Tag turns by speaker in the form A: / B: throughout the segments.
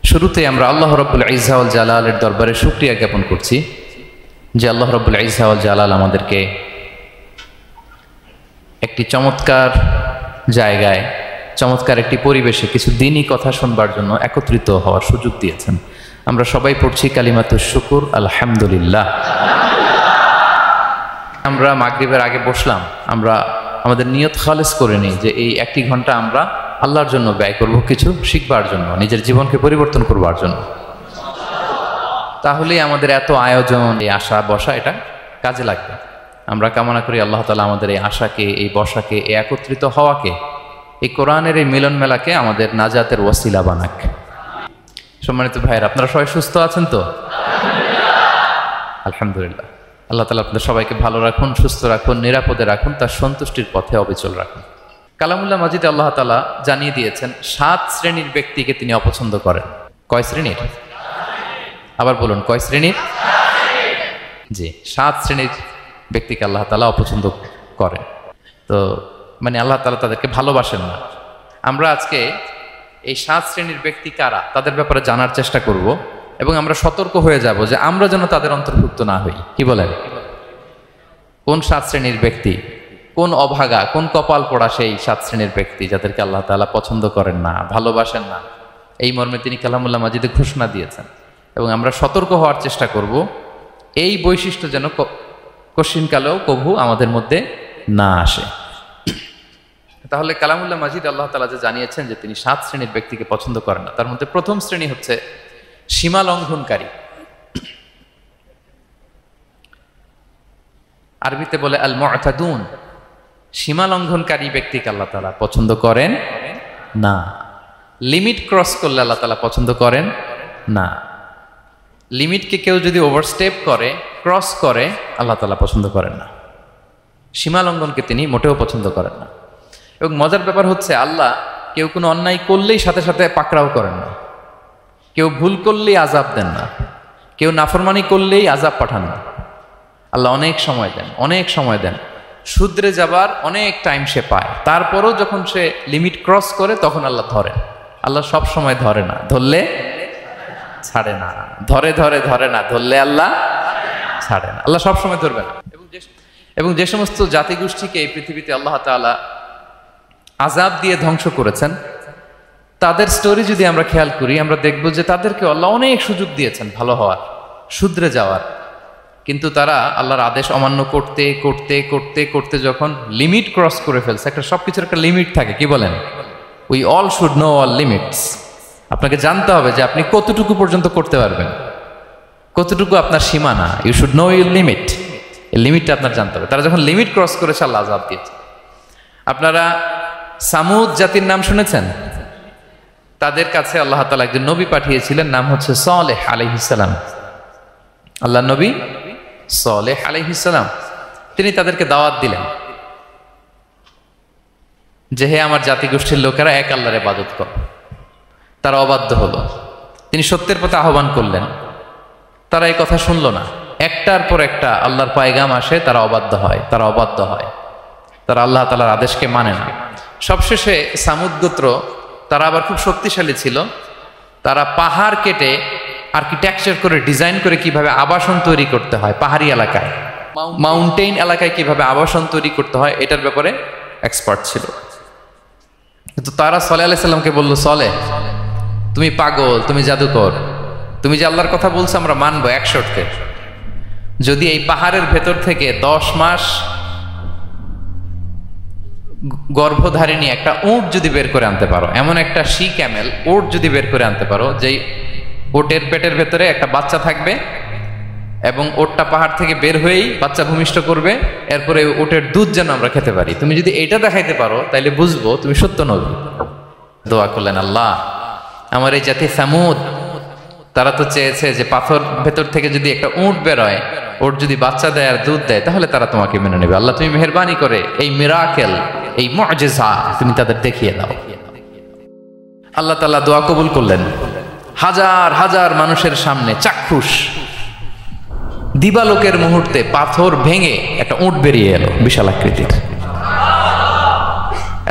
A: শুরুতে আমরা আল্লাহ রাব্বুল ইজ্জা ওয়াল জালালের দরবারে শুকরিয়া জ্ঞাপন করছি যে আল্লাহ রাব্বুল ইজ্জা ওয়াল জালাল আমাদেরকে একটি চমৎকার জায়গায়, চমৎকার একটি পরিবেশে কিছু দিনই কথা শুনবার জন্য একত্রিত হওয়ার সুযোগ দিয়েছেন। আমরা সবাই পড়ছি কালিমাতুশ শুকুর, আলহামদুলিল্লাহ। আমরা মাগরিবের আগে বসলাম, আমরা আমাদের নিয়ত খালেস করে নিই যে এই একটি ঘন্টা আমরা আল্লাহর জন্য ব্যয় করব, কিছু শিখবার জন্য, নিজের জীবনকে পরিবর্তন করবার জন্য। তাহলেই আমাদের এত আয়োজন, এই আশা বসা এটা কাজে লাগবে। আমরা কামনা করি আল্লাহ তাআলা আমাদের এই আশাকে, এই বসাকে, এই একত্রিত হওয়াকে, এই কোরআনের এই মিলন মেলাকে আমাদের নাজাতের ওয়াসিলা বানাক। সম্মানিত ভাইয়েরা, আপনারা সবাই সুস্থ আছেন তো? আলহামদুলিল্লাহ। আল্লাহ তাআলা আপনাদের সবাইকে ভালো রাখুন, সুস্থ রাখুন, নিরাপদে রাখুন, তার সন্তুষ্টির পথে অবিচল রাখুন। কালামুল্লাহ মাজিদে আল্লাহ তাআলা জানিয়ে দিয়েছেন 7 শ্রেণীর ব্যক্তিকে তিনি অপছন্দ করেন। কয় শ্রেণীর? আবার বলুন, কয় শ্রেণীর? জি, 7 শ্রেণীর ব্যক্তিকে আল্লাহ তাআলা অপছন্দ করেন। তো মানে আল্লাহ তাআলা তাদেরকে ভালোবাসেন না। আমরা আজকে এই 7 শ্রেণীর ব্যক্তি কারা তাদের ব্যাপারে জানার চেষ্টা করব এবং আমরা সতর্ক হয়ে যাব যে আমরা যেন তাদের অন্তর্ভুক্ত না হই। কি বলেন? কোন 7 শ্রেণীর ব্যক্তি, কোন অভাগা, কোন কপাল পোড়া সেই 7 শ্রেণীর ব্যক্তি যাদেরকে আল্লাহ তাআলা পছন্দ করেন না, ভালোবাসেন না, এই মর্মে তিনি কালামুল্লাহ মাজিদে ঘোষণা দিয়েছেন। এবং আমরা সতর্ক হওয়ার চেষ্টা করব এই বৈশিষ্ট্য যেন কশিনকালেও কভু আমাদের মধ্যে না আসে। তাহলে কালামুল্লাহ মাজিদ আল্লাহ তাআলা যে জানিয়েছেন যে তিনি 7 শ্রেণীর ব্যক্তিকে পছন্দ করেন না, তার মধ্যে প্রথম শ্রেণী হচ্ছে সীমা লঙ্ঘনকারী। আরবিতে বলে আল মুআতাদুন। সীমা লঙ্ঘনকারী ব্যক্তিকে আল্লাহ তাআলা পছন্দ করেন না। লিমিট ক্রস করলে আল্লাহ তাআলা পছন্দ করেন না। লিমিটকে কেউ যদি ওভারস্টেপ করে, ক্রস করে, আল্লাহ তাআলা পছন্দ করেন না। সীমা লঙ্ঘনকে তিনি মোটেও পছন্দ করেন না। এবং মজার ব্যাপার হচ্ছে আল্লাহ কেউ কোনো অন্যায় করলেই সাথে সাথে পাকড়াও করেন না, কেউ ভুল করলেই আযাব দেন না, কেউ নাফরমানি করলেই আযাব পাঠান না। আল্লাহ অনেক সময় দেন, অনেক সময় দেন, শুধরে যাবার অনেক টাইম সে পায়। তারপরও যখন সে লিমিট ক্রস করে তখন আল্লাহ ধরেন। আল্লাহ সব সময় ধরে না, ধরলে ছাড়ে না, ধরে ধরে ধরে না, ধরলে আল্লাহ ছাড়ে না। আল্লাহ সব সময় ধরবে না। এবং যে সমস্ত জাতিগোষ্ঠীকে এই পৃথিবীতে আল্লাহ তাআলা আযাব দিয়ে ধ্বংস করেছেন, তাদের স্টোরি যদি আমরা খেয়াল করি, আমরা দেখব যে তাদেরকে আল্লাহ অনেক সুযোগ দিয়েছেন ভালো হওয়ার, শুধরে যাওয়ার। কিন্তু তারা আল্লাহর আদেশ অমান্য করতে করতে করতে করতে যখন লিমিট ক্রস করে ফেলছে, একটা সবকিছুর একটা লিমিট থাকে। কি বলেন? We all should know all limits. আপনাকে জানতে হবে যে আপনি কতটুকু পর্যন্ত করতে পারবেন, কতটুকু আপনার সীমানা। You should know your limit. এই লিমিটটা আপনার জানতে হবে। তারা যখন লিমিট ক্রস করেছে আল্লাহ আযাব দিয়েছে। আপনারা সামুদ জাতির নাম শুনেছেন? তাদের কাছে আল্লাহ তাআলা একজন নবী পাঠিয়েছিলেন, নাম হচ্ছে সালেহ আলাইহিস সালাম। আল্লাহ নবী সালেহ আলাইহিস সালাম, তিনি তাদেরকে দাওয়াত দিলেন যে হে আমার জাতিগোষ্ঠীর লোকেরা, এক আল্লাহর ইবাদত করো। তারা অবাধ্য হলো। তিনি সত্যের পথে আহ্বান করলেন, তারা এই কথা শুনলো না। একটার পর একটা আল্লাহর পায়গাম আসে, তারা অবাধ্য হয়, তারা অবাধ্য হয়, তারা আল্লাহ তাআলার আদেশকে মানে না। সবশেষে সামুদ গোত্র, তারা আবার খুব শক্তিশালী ছিল। তারা পাহাড় কেটে আর্কিটেকচার করে, ডিজাইন করে কিভাবে আবাসন তৈরি করতে হয় পাহাড়ি এলাকায়, মাউন্টেইন এলাকায় কিভাবে আবাসন তৈরি করতে হয়, এটার ব্যাপারে এক্সপার্ট ছিল। কিন্তু তারা সালেহ আলাইহিস সালামকে বলল, সালেহ তুমি পাগল, তুমি জাদুকর, তুমি যে আল্লাহর কথা বলছো আমরা মানবো এক শর্তে, যদি এই পাহাড়ের ভেতর থেকে 10 মাস গর্ভধারিণী একটা উট যদি বের করে আনতে পারো, এমন একটা শি ক্যামেল উট যদি বের করে আনতে পারো, যেই ওটের পেটের ভেতরে একটা বাচ্চা থাকবে এবং ওটটা পাহাড় থেকে বের হয়েই বাচ্চা ভূমিষ্ঠ করবে, এরপরে ওটের দুধ যেন আমরা খেতে পারি, তুমি যদি এটা দেখাইতে পারো তাইলে বুঝবো তুমি সত্য নবী। দোয়া করলেন, আল্লাহ আমার এই জাতি সামুদ, তারা তো চেয়েছে যে পাথর ভেতর থেকে যদি একটা উট বেরোয়, ওট যদি বাচ্চা দেয় আর দুধ দেয়, তাহলে তারা তোমাকে মেনে নেবে। আল্লাহ তুমি মেহেরবানি করে এই মিরাকেল, এই মুআজিজা তুমি তাদের দেখিয়ে দাও। আল্লাহ তাআলা দোয়া কবুল করলেন। হাজার হাজার মানুষের সামনে চাক্ষুষ দিবালোকের মুহূর্তে পাথর ভেঙে একটা উট বেরিয়ে এলো বিশাল আকৃতির,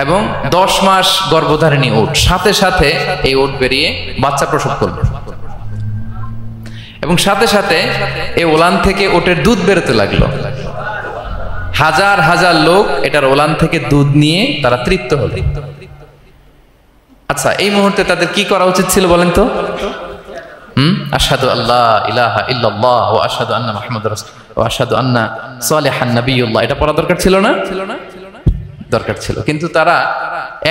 A: এবং 10 মাস গর্ভধারিণী উট, সাথে সাথে এই উট বেরিয়ে বাচ্চা প্রসব করলো। এবং সাথে সাথে এই ওলান থেকে ওটের দুধ বেরোতে লাগলো। হাজার হাজার লোক এটার ওলান থেকে দুধ নিয়ে তারা তৃপ্ত হলো। আচ্ছা, এই মুহূর্তে তাদের কি করা উচিত ছিল বলেন তো? আশহাদু আল্লা ইলাহা ইল্লাল্লাহ ওয়া আশহাদু আন্না মুহাম্মাদুর রাসূলুল্লাহ ওয়া আশহাদু আন্না সালিহান নাবিয়্যুল্লাহ, এটা পড়া দরকার ছিল না? দরকার ছিল। কিন্তু তারা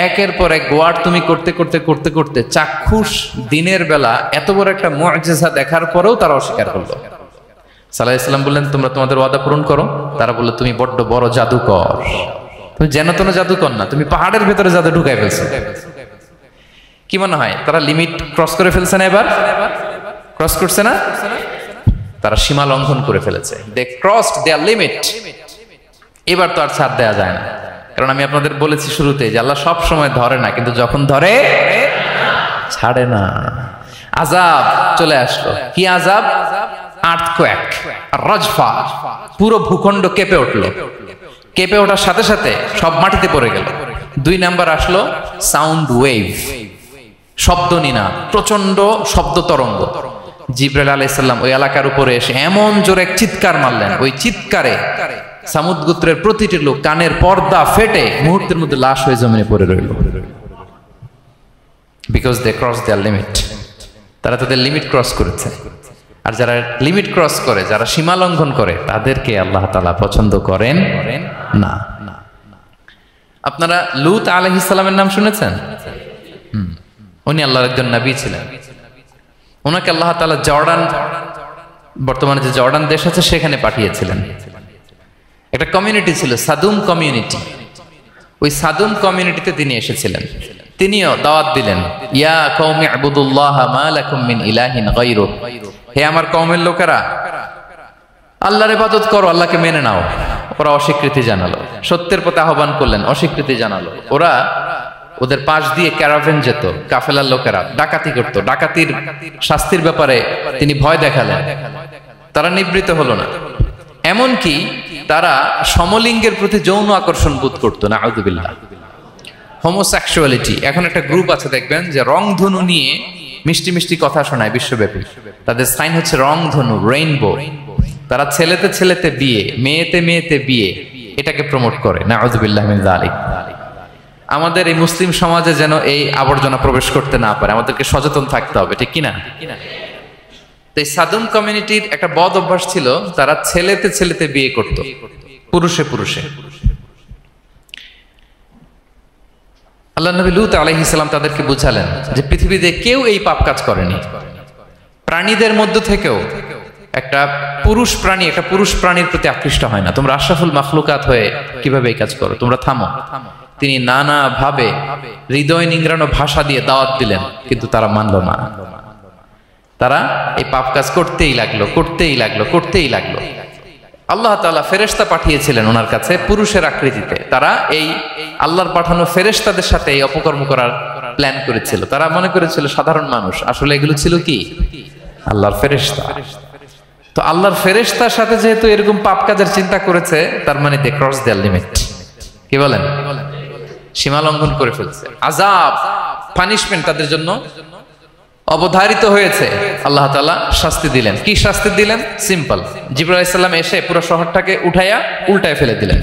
A: একের পর এক ওয়ার্ড তুমি করতে করতে করতে করতে চাক্ষুষ দিনের বেলা এত বড় একটা মুআজিজা দেখার পরেও তারা অস্বীকার করলো। সাল্লাল্লাহু আলাইহি ওয়াসাল্লাম বললেন, তোমরা তোমাদের ওয়াদা পূরণ করো। তারা বলল, তুমি বড্ড বড় জাদুকর, তুমি যেন তেন জাদুকর না, তুমি পাহাড়ের ভেতরে জাদু ঢুকাই ফেলছো। কি মনে হয় তারা লিমিট ক্রস করে ফেলছে না? এবার ক্রস করছে না? তারা সীমা লঙ্ঘন করে ফেলেছে। দে ক্রসড দেয়ার লিমিট। এবার তো আর ছাড় দেওয়া যায় না, কারণ আমি আপনাদের বলেছি শুরুতে যে আল্লাহ সব সময় ধরে না, কিন্তু যখন ধরে ছাড়ে না। আযাব চলে আসলো। কি আযাব? আর্থকোয়েক, রাজফা, পুরো ভূখণ্ড কেঁপে উঠলো। কেঁপে ওঠার সাথে সাথে সব মাটিতে পড়ে গেল। 2 নাম্বার আসলো সাউন্ড ওয়েভ, শব্দ নিনাদ, প্রচন্ড শব্দ তরঙ্গ। জিবরাইল আলাইহিস সালাম ওই এলাকার উপরে এসে এমন জোরে এক চিৎকার মারলেন, ওই চিৎকারে সামুদ গোত্রের প্রতিটি লোক কানের পর্দা ফেটে মুহূর্তের মধ্যে লাশ হয়ে জমিনে পড়ে রইল। Because they cross their limit. তারা তাদের লিমিট ক্রস করেছে। আর যারা লিমিট ক্রস করে, যারা সীমা লঙ্ঘন করে, তাদেরকে আল্লাহ তাআলা পছন্দ করেন না। আপনারা লূত আলাইহিস সালামের নাম শুনেছেন? উনি আল্লাহর একজন নবী ছিলেন। ওনাকে আল্লাহ তাআলা জর্ডান, বর্তমানে যে জর্ডান দেশ আছে, সেখানে পাঠিয়েছিলেন। একটা কমিউনিটি ছিল সাদুম কমিউনিটি। ওই সাদুম কমিউনিটিতে তিনি এসেছিলেন। তিনিও দাওয়াত দিলেন, ইয়া কওমি ইবুদুল্লাহ মা লাকুম মিন ইলাহিন গায়রুহু, হে আমার কওমের লোকেরা, আল্লাহর ইবাদত করো, আল্লাহকে মেনে নাও। ওরা অস্বীকৃতি জানালো। সত্যের পথে আহ্বান করলেন, অস্বীকৃতি জানালো। ওদের পাশ দিয়ে ক্যারাভেন যেত, কাফেলার লোকেরা ডাকাতি করত। ডাকাতির শাস্তির ব্যাপারে তিনি ভয় দেখালেন। তারা নিবৃত্ত হলো না। এমনকি তারা সমলিঙ্গের প্রতি যৌন আকর্ষণ বোধ করতো না। আউযুবিল্লাহ। হোমোসেক্সুয়ালিটি, এখন একটা গ্রুপ আছে দেখবেন যে রংধনু নিয়ে মিষ্টি মিষ্টি কথা শোনায় বিশ্বব্যাপী। তাদের সাইন হচ্ছে রংধনু, রেইনবো। তারা ছেলেতে ছেলেতে বিয়ে, মেয়েতে মেয়েতে বিয়ে, এটাকে প্রমোট করে। নাউযুবিল্লাহ মিন যালিক। আমাদের এই মুসলিম সমাজে যেন এই আবর্জনা প্রবেশ করতে না পারে, আমাদেরকে সচেতন থাকতে হবে, ঠিক কিনা? তো এই সাদুম কমিউনিটির একটা বদ অভ্যাস ছিল, তারা ছেলেতে ছেলেতে বিয়ে করত, পুরুষে পুরুষে। আল্লাহ নবী লূত আলাইহিস সালাম তাদেরকে বুঝালেন যে পৃথিবীতে কেউ এই পাপ কাজ করেনি। প্রাণীদের মধ্য থেকেও একটা পুরুষ প্রাণী একটা পুরুষ প্রাণীর প্রতি আকৃষ্ট হয় না। তোমরা আশরাফুল মাখলুকাত হয়ে কিভাবে এই কাজ করো? তোমরা থামো। তিনি নানা ভাবে হৃদয় নিংড়ানো ভাষা দিয়ে দাওয়াত দিলেন, কিন্তু তারা মানল না। তারা এই পাপ কাজ করতেই লাগলো, করতেই লাগলো, করতেই লাগলো। আল্লাহ তাআলা ফেরেশতা পাঠিয়েছিলেন ওনার কাছে পুরুষের আকৃতিতে। তারা এই আল্লাহর পাঠানো ফেরেশতাদের সাথে এই অপকর্ম করার প্ল্যান করেছিল। তারা মনে করেছিল সাধারণ মানুষ, আসলে এগুলো ছিল কি? আল্লাহর ফেরেশতা। তো আল্লাহর ফেরেশতার সাথে যেহেতু এরকম পাপ কাজের চিন্তা করেছে, তার মানে দে ক্রস দেয়ার লিমিট। কি বলেন? সীমা লঙ্ঘন করে ফেলছে। আযাব, পানিশমেন্ট তাদের জন্য অবধারিত হয়েছে। আল্লাহ তাআলা শাস্তি দিলেন। কি শাস্তি দিলেন? সিম্পল। জিবরাইল আলাইহিস সালাম এসে পুরো শহরটাকে উঠাইয়া উল্টায় ফেলে দিলেন।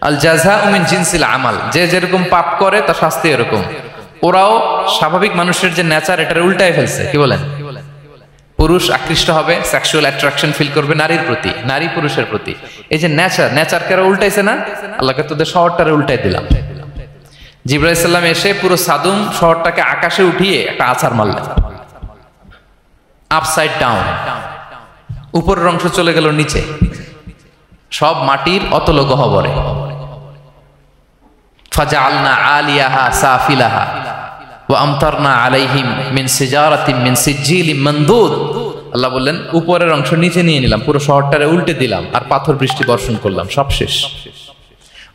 A: আল জাযাউ মিন জিনসিল আমাল, যে যেরকম পাপ করে তার শাস্তি এরকম। ওরাও স্বাভাবিক মানুষের যে নেচার, এটার উল্টায় ফেলছে। কি বলেন? পুরুষ আকৃষ্ট হবে, সেক্সুয়াল অ্যাট্রাকশন ফিল করবে নারীর প্রতি, নারী পুরুষের প্রতি। এই যে নেচারকে উল্টাইছে না, আল্লাহকে তোদের শহরটারে উল্টাই দিলাম। জিবরাইল আলাইহিস সালাম এসে পুরো সাদুম শহরটাকে আকাশে উঠিয়ে একটা আছাড় মারলেন, আপসাইড ডাউন। উপরের অংশ চলে গেল নিচে, সব মাটির অতল গহ্বরে। ফাজআলনা আলিয়াহা সাফিলাহা ওয়া আমতারনা আলাইহিম মিন সিজারাতিন মিন সিজিলিম মানদুদ। আল্লাহ বললেন, উপরের অংশ নিচে নিয়ে নিলাম, পুরো শহরটারে উল্টে দিলাম, আর পাথর বৃষ্টি বর্ষণ করলাম, সব শেষ।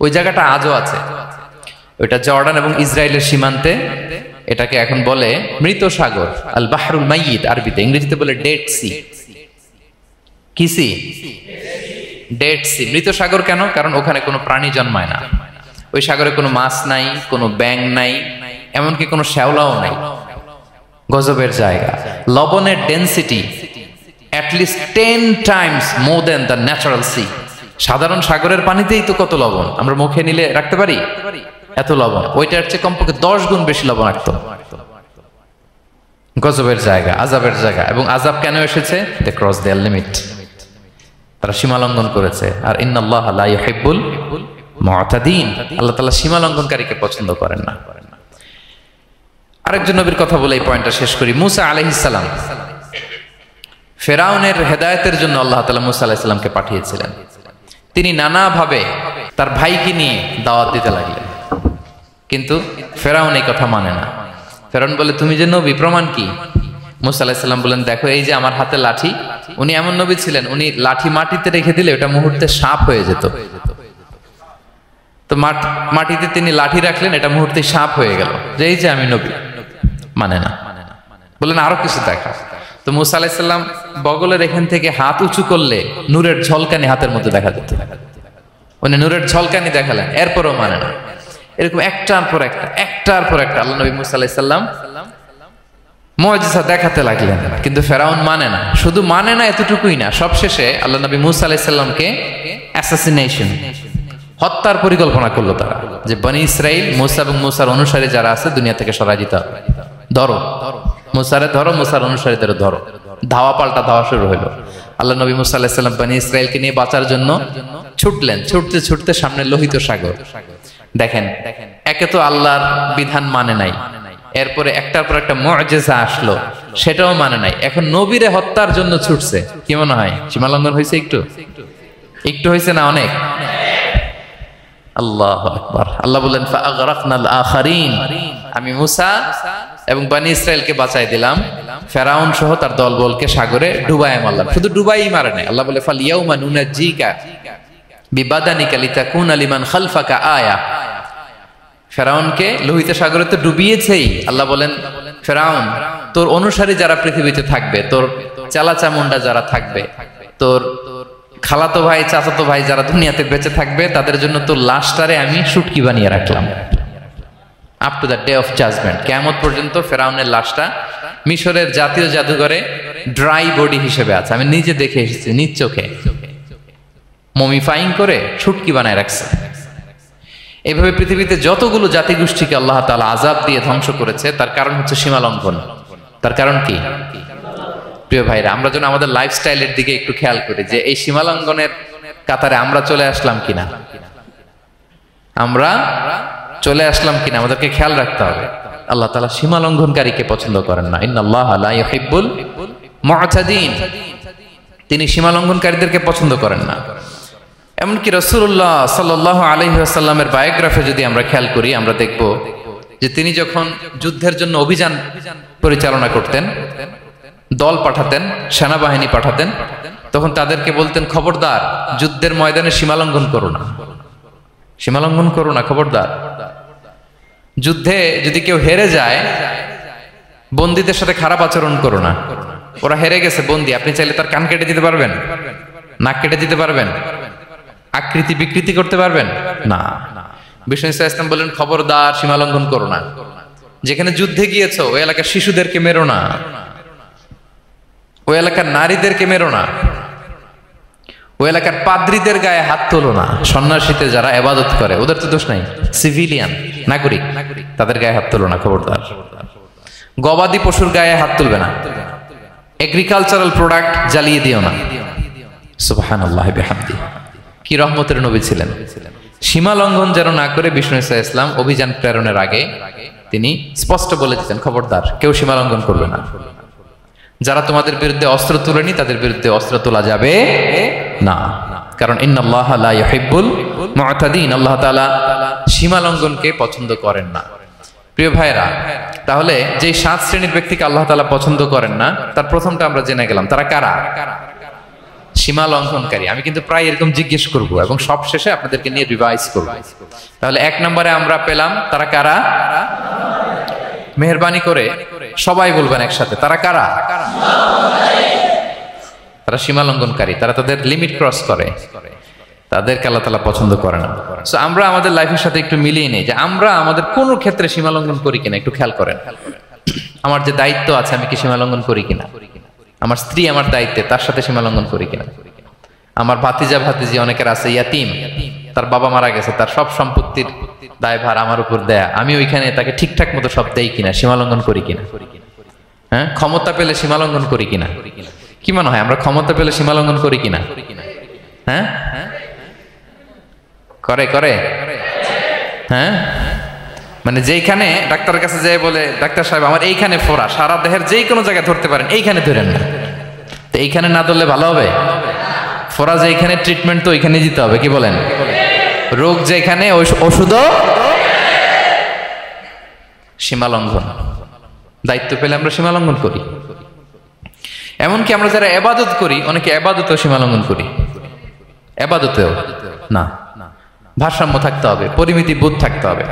A: ওই জায়গাটা আজও আছে। ওইটা জর্ডান এবং ইসরায়েলের সীমান্তে। এটাকে এখন বলে মৃত সাগর, আল বাহরুল মাইয়িত আরবিতে, ইংরেজিতে বলে ডেড সি। কি সি? Dead Sea. মৃত সাগর কেন? কারণ ওখানে কোনো প্রাণী জন্মায় না। ওই সাগরে কোনো মাছ নাই, কোনো ব্যাঙ নাই, এমনকি কোনো শ্যাওলাও নাই। গজবের জায়গা। লবণের density at least 10 times more than the natural sea. সাধারণ সাগরের পানিতেই তো কত লবণ, আমরা মুখে নিলে রাখতে পারি এত লবণ, ওইটার চেয়ে কমপক্ষে 10 গুণ বেশি লবণাক্ত। গজবের জায়গা, আযাবের জায়গা। এবং আযাব কেন এসেছে? দে ক্রস দেয়ার লিমিট, তারা সীমা লঙ্ঘন করেছে। আর ইন্নাল্লাহা লা ইউহিব্বুল মু'তাদিন, আল্লাহ তাআলা সীমা লঙ্ঘনকারীকে পছন্দ করেন না। আরেকজন নবীর কথা বলে এই পয়েন্টটা শেষ করি। মুসা আলাইহিস সালাম, ফেরাউনের হেদায়েতের জন্য আল্লাহ তাআলা মুসা আলাইহিস সালামকে পাঠিয়েছিলেন। তিনি নানাভাবে তার ভাইকে নিয়ে দাওয়াত দিতে লাগলেন, কিন্তু ফেরাউন এই কথা মানে না। ফেরাউন বলে, তুমি যে নবী, প্রমাণ কি? মুসা আলাইহিস সালাম বলেন, দেখো এই যে আমার হাতে লাঠি। উনি এমন নবী ছিলেন, উনি লাঠি মাটিতে রেখে দিলে ওটা মুহূর্তে সাপ হয়ে যেত। তো মাটিতে তিনি লাঠি রাখলেন, এটা মুহূর্তে সাপ হয়ে গেল, যে এই যে আমি নবী। মানে না, বললেন আরো কিছু দেখা। তো মুসা আলাইহিস সালাম বগলের এখান থেকে হাত উঁচু করলে নূরের ঝলকানি হাতের মধ্যে দেখা যেত। উনি নূরের ঝলকানি দেখালেন, এরপরও মানে না। এরকম একটার পর একটা আল্লাহ নবী মুসা আলাইহিস সালাম মুজিজা দেখাতে লাগলেন, কিন্তু ফেরাউন মানে না। শুধু মানে না এতটুকুই না, সবশেষে আল্লাহ নবী মুসা আলাইহিস সালামকে অ্যাসাসিনেশন, হত্যার পরিকল্পনা করলো তারা, যে বনি ইসরাইল, মুসা এবং মুসার অনুসারী যারা আছে দুনিয়া থেকে সরাই দিতে হবে। ধরো মুসারে, ধরো মুসার অনুসারীদের ধরো। ধাওয়া পাল্টা ধাওয়া শুরু হলো। আল্লাহ নবী মুসা আলাইহিস সালাম বনি ইসরাইলকে নিয়ে বাঁচার জন্য ছুটলেন। ছুটতে ছুটতে সামনে লোহিত সাগর। দেখেন, একে তো আল্লাহর বিধান মানে নাই, এরপরে একটার পর একটা মুজিজা আসলো, সেটাও মানে নাই। এখন নবীরে হত্যার জন্য ছুটছে। কি মনে হয় সীমা লঙ্ঘন হয়েছে? একটু হয়েছে না অনেক? আল্লাহু আকবার। আল্লাহ বলেন, ফাআগরাকনাল আখারিন, আমি মুসা এবং বনি ইসরাইলকে বাঁচাই দিলাম, ফেরাউন সহ তার দলবলকে সাগরে ডুবাই মারলাম। শুধু ডুবাই মারে নাই, আল্লাহ বলে, ফালিয়াউমা নুনাজ্জিকা বিবাদানিকা লিতাকুনা লিমান খালফাকা আয়া। ফেরাউনকে লোহিত সাগরে তো ডুবিয়েছেই। আল্লাহ বলেন, ফেরাউন, তোর অনুসারী যারা পৃথিবীতে থাকবে, তোর চালাচামুন্ডা যারা থাকবে, তোর খালাতো ভাই, চাচাতো ভাই যারা দুনিয়াতে বেঁচে থাকবে, তাদের জন্য তোর লাশটারে আমি শুটকি বানিয়ে রাখলাম। Up to the day of judgment, কিয়ামত পর্যন্ত ফেরাউনের লাশটা মিশরের জাতীয় জাদুঘরে ড্রাই বডি হিসেবে আছে। আমি নিজে দেখে এসেছি, নিজ চোখে মমিফাইং করে শুটকি বানায় রাখছে। এইভাবে পৃথিবীতে যতগুলো জাতিগোষ্ঠীকে আল্লাহ তাআলা আযাব দিয়ে ধ্বংস করেছে, তার কারণ হচ্ছে সীমা লঙ্ঘন। তার কারণ কি? প্রিয় ভাইরা, আমরা যেন আমাদের লাইফস্টাইলের দিকে একটু খেয়াল করি, যে এই সীমা লঙ্ঘনের কাতারে আমরা চলে আসলাম কিনা, আমাদেরকে খেয়াল রাখতে হবে। আল্লাহ তাআলা সীমা লঙ্ঘনকারীকে পছন্দ করেন না। ইন্নাল্লাহা লা ইউহিব্বুল মু'তাদিন, তিনি সীমা লঙ্ঘনকারীদেরকে পছন্দ করেন না। এমনকি রাসূলুল্লাহ সাল্লাল্লাহু আলাইহি ওয়াসাল্লামের বায়োগ্রাফি যদি আমরা খেয়াল করি, আমরা দেখব যে তিনি যখন যুদ্ধের জন্য অভিযান পরিচালনা করতেন, দল পাঠাতেন, সেনাবাহিনী পাঠাতেন, তখন তাদেরকে বলতেন, খবরদার যুদ্ধের ময়দানে সীমা লঙ্ঘন করো না, খবরদার। যুদ্ধে যদি কেউ হেরে যায়, বন্দীদের সাথে খারাপ আচরণ করো না। ওরা হেরে গেছে বন্দী, আপনি চাইলে তার কান কেটে দিতে পারবেন, নাক কেটে দিতে পারবেন, আকৃতি বিকৃতি করতে পারবেন না। বিষ্ণু ইসলাম বলেন, খবরদার সীমা লঙ্ঘন করো না। যেখানে যুদ্ধে গিয়েছো ওই এলাকার শিশুদেরকে মেরো না, ওই এলাকার নারীদেরকে মেরো না, ওই এলাকার পাদ্রীদের গায়ে হাত তোলো না। সন্ন্যাসীতে যারা ইবাদত করে ওদের তো দোষ নাই, সিভিলিয়ান নাগরিক, তাদের গায়ে হাত তোলো না, খবরদার। গবাদি পশুর গায়ে হাত তুলবে না, এগ্রিকালচারাল প্রোডাক্ট জ্বালিয়ে দিও না। সুবহানাল্লাহি বিহামদিহি, কি রহমতের নবী ছিলেন। সীমা লঙ্ঘন যেন না করে বিষ্ণু ইসলাম অভিযান প্রেরণের আগে তিনি স্পষ্ট বলে দিতেন, খবরদার কেউ সীমা লঙ্ঘন করবে না। যারা তোমাদের বিরুদ্ধে অস্ত্র তুলেনি তাদের বিরুদ্ধে অস্ত্র তোলা যাবে না, কারণ ইন্নাল্লাহা লা ইউহিব্বুল মু'তাদিন, আল্লাহ তাআলা সীমা লঙ্ঘনকে পছন্দ করেন না। প্রিয় ভাইরা, তাহলে যে 7 শ্রেণীর ব্যক্তিকে আল্লাহ তাআলা পছন্দ করেন না, তার প্রথমটা আমরা জেনে গেলাম। তারা কারা? সীমা লঙ্ঘনকারী। আমি কিন্তু প্রায় এরকম জিজ্ঞেস করব এবং সব শেষে আপনাদেরকে নিয়ে রিভাইজ করব। তাহলে 1 নম্বরে আমরা পেলাম তারা কারা। মেহেরবানি করে সবাই বলবেন একসাথে, তারা কারা? তারা সীমা লঙ্ঘনকারী, তারা তাদের লিমিট ক্রস করে, তাদেরকে আল্লাহ তাআলা পছন্দ করে না। সো আমরা আমাদের লাইফের সাথে একটু মিলিয়ে নেই যে আমরা আমাদের কোন ক্ষেত্রে সীমা লঙ্ঘন করি কিনা, একটু খেয়াল করেন। আমার যে দায়িত্ব আছে আমি কি সীমা লঙ্ঘন করি কিনা, আমার স্ত্রী আমার দায়িত্বে তার সাথে সীমা লঙ্ঘন করি কিনা, আমার ভাতিজা ভাতিজি অনেকের আছে ইয়াতিম, তার বাবা মারা গেছে, তার সব সম্পত্তির দায়ভার আমার উপর দেয়া, আমি ওইখানে তাকে ঠিকঠাক মতো সব দেই কিনা, সীমা লঙ্ঘন করি কিনা। হ্যাঁ, ক্ষমতা পেলে সীমা লঙ্ঘন করি কিনা। কি মনে হয় আমরা ক্ষমতা পেলে সীমা লঙ্ঘন করি কিনা? হ্যাঁ, করে করে হ্যাঁ, মানে যেইখানে ডাক্তারের কাছে যেয়ে বলে ডাক্তার সাহেব আমার এইখানে ফোড়া, সারা দেহের যেই কোনো জায়গায় ধরতে পারেন, এইখানে ধরেন না, তো এইখানে না ধরলে ভালো হবে? ফোড়া যেখানে ট্রিটমেন্ট তো ওইখানে দিতে হবে, কি বলেন? রোগ যেখানে ওষুধও সীমা লঙ্ঘন। দায়িত্ব পেলে আমরা সীমা লঙ্ঘন করি। এমনকি আমরা যারা ইবাদত করি, অনেকে ইবাদতেও সীমা লঙ্ঘন করি। ইবাদতেও না, ভারসাম্য থাকতে হবে, পরিমিতি বোধ থাকতে হবে।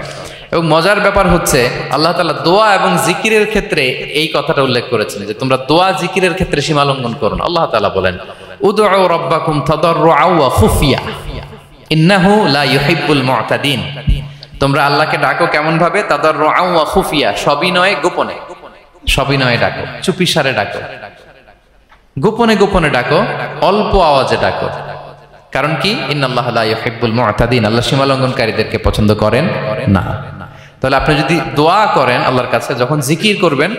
A: এবং মজার ব্যাপার হচ্ছে আল্লাহ তাআলা দোয়া এবং জিকিরের ক্ষেত্রে এই কথাটা উল্লেখ করেছেন যে তোমরা দোয়া জিকিরের ক্ষেত্রে সীমা লঙ্ঘন করো না। আল্লাহ তাআলা বলেন উদউ রাব্বাকুম তাদাররুআ ওয়া খুফিয়া ইন্নাহু লা ইউহিব্বুল মু'তাদিন। তোমরা আল্লাহকে ডাকো কেমন ভাবে? তাদাররুআ ওয়া খুফিয়া, সবিনয়ে গোপনে। সবিনয়ে ডাকো, চুপিসারে ডাকো, গোপনে গোপনে ডাকো, অল্প আওয়াজে ডাকো। কারণ কি? ইন্নাল্লাহা লা ইউহিব্বুল মু'তাদিন, আল্লাহ সীমা লঙ্ঘনকারীদেরকে পছন্দ করেন না। তাহলে আপনি যদি দোয়া করেন আল্লাহর কাছে, যখন জিকির করবেন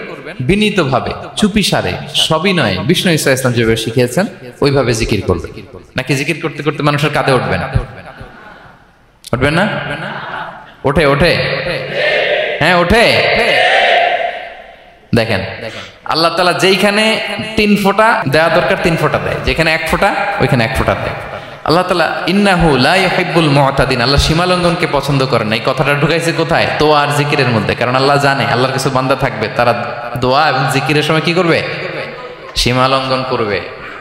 A: বিনীতভাবে, চুপিসারে, সবিনয়ে, বিষ্ণু ঈসা ইসলাম যেভাবে শিখিয়েছেন ওইভাবে জিকির করবেন। নাকি জিকির করতে করতে মানুষের কাঁধে উঠবেন? উঠবেন না? ওঠে ওঠে, হ্যাঁ ওঠে। দেখেন আল্লাহ তাআলা যেইখানে 3 ফোঁটা দেওয়া দরকার 3 ফোঁটা দেয়, যেখানে 1 ফোঁটা ওইখানে 1 ফোঁটা দেয়। আল্লাহ তাআলা ইন্নাহু লা ইউহিব্বুল মু'তাদিন, আল্লাহ সীমা লঙ্ঘনকে পছন্দ করেন না। এই কথাটা ঢুকাইছে কোথায়? দোয়া আর জিকিরের মধ্যে। কারণ আল্লাহ জানে আল্লাহর কিছু বান্দা থাকবে তারা দোয়া এবং জিকিরের সময় কি করবে? সীমা লঙ্ঘন করবে।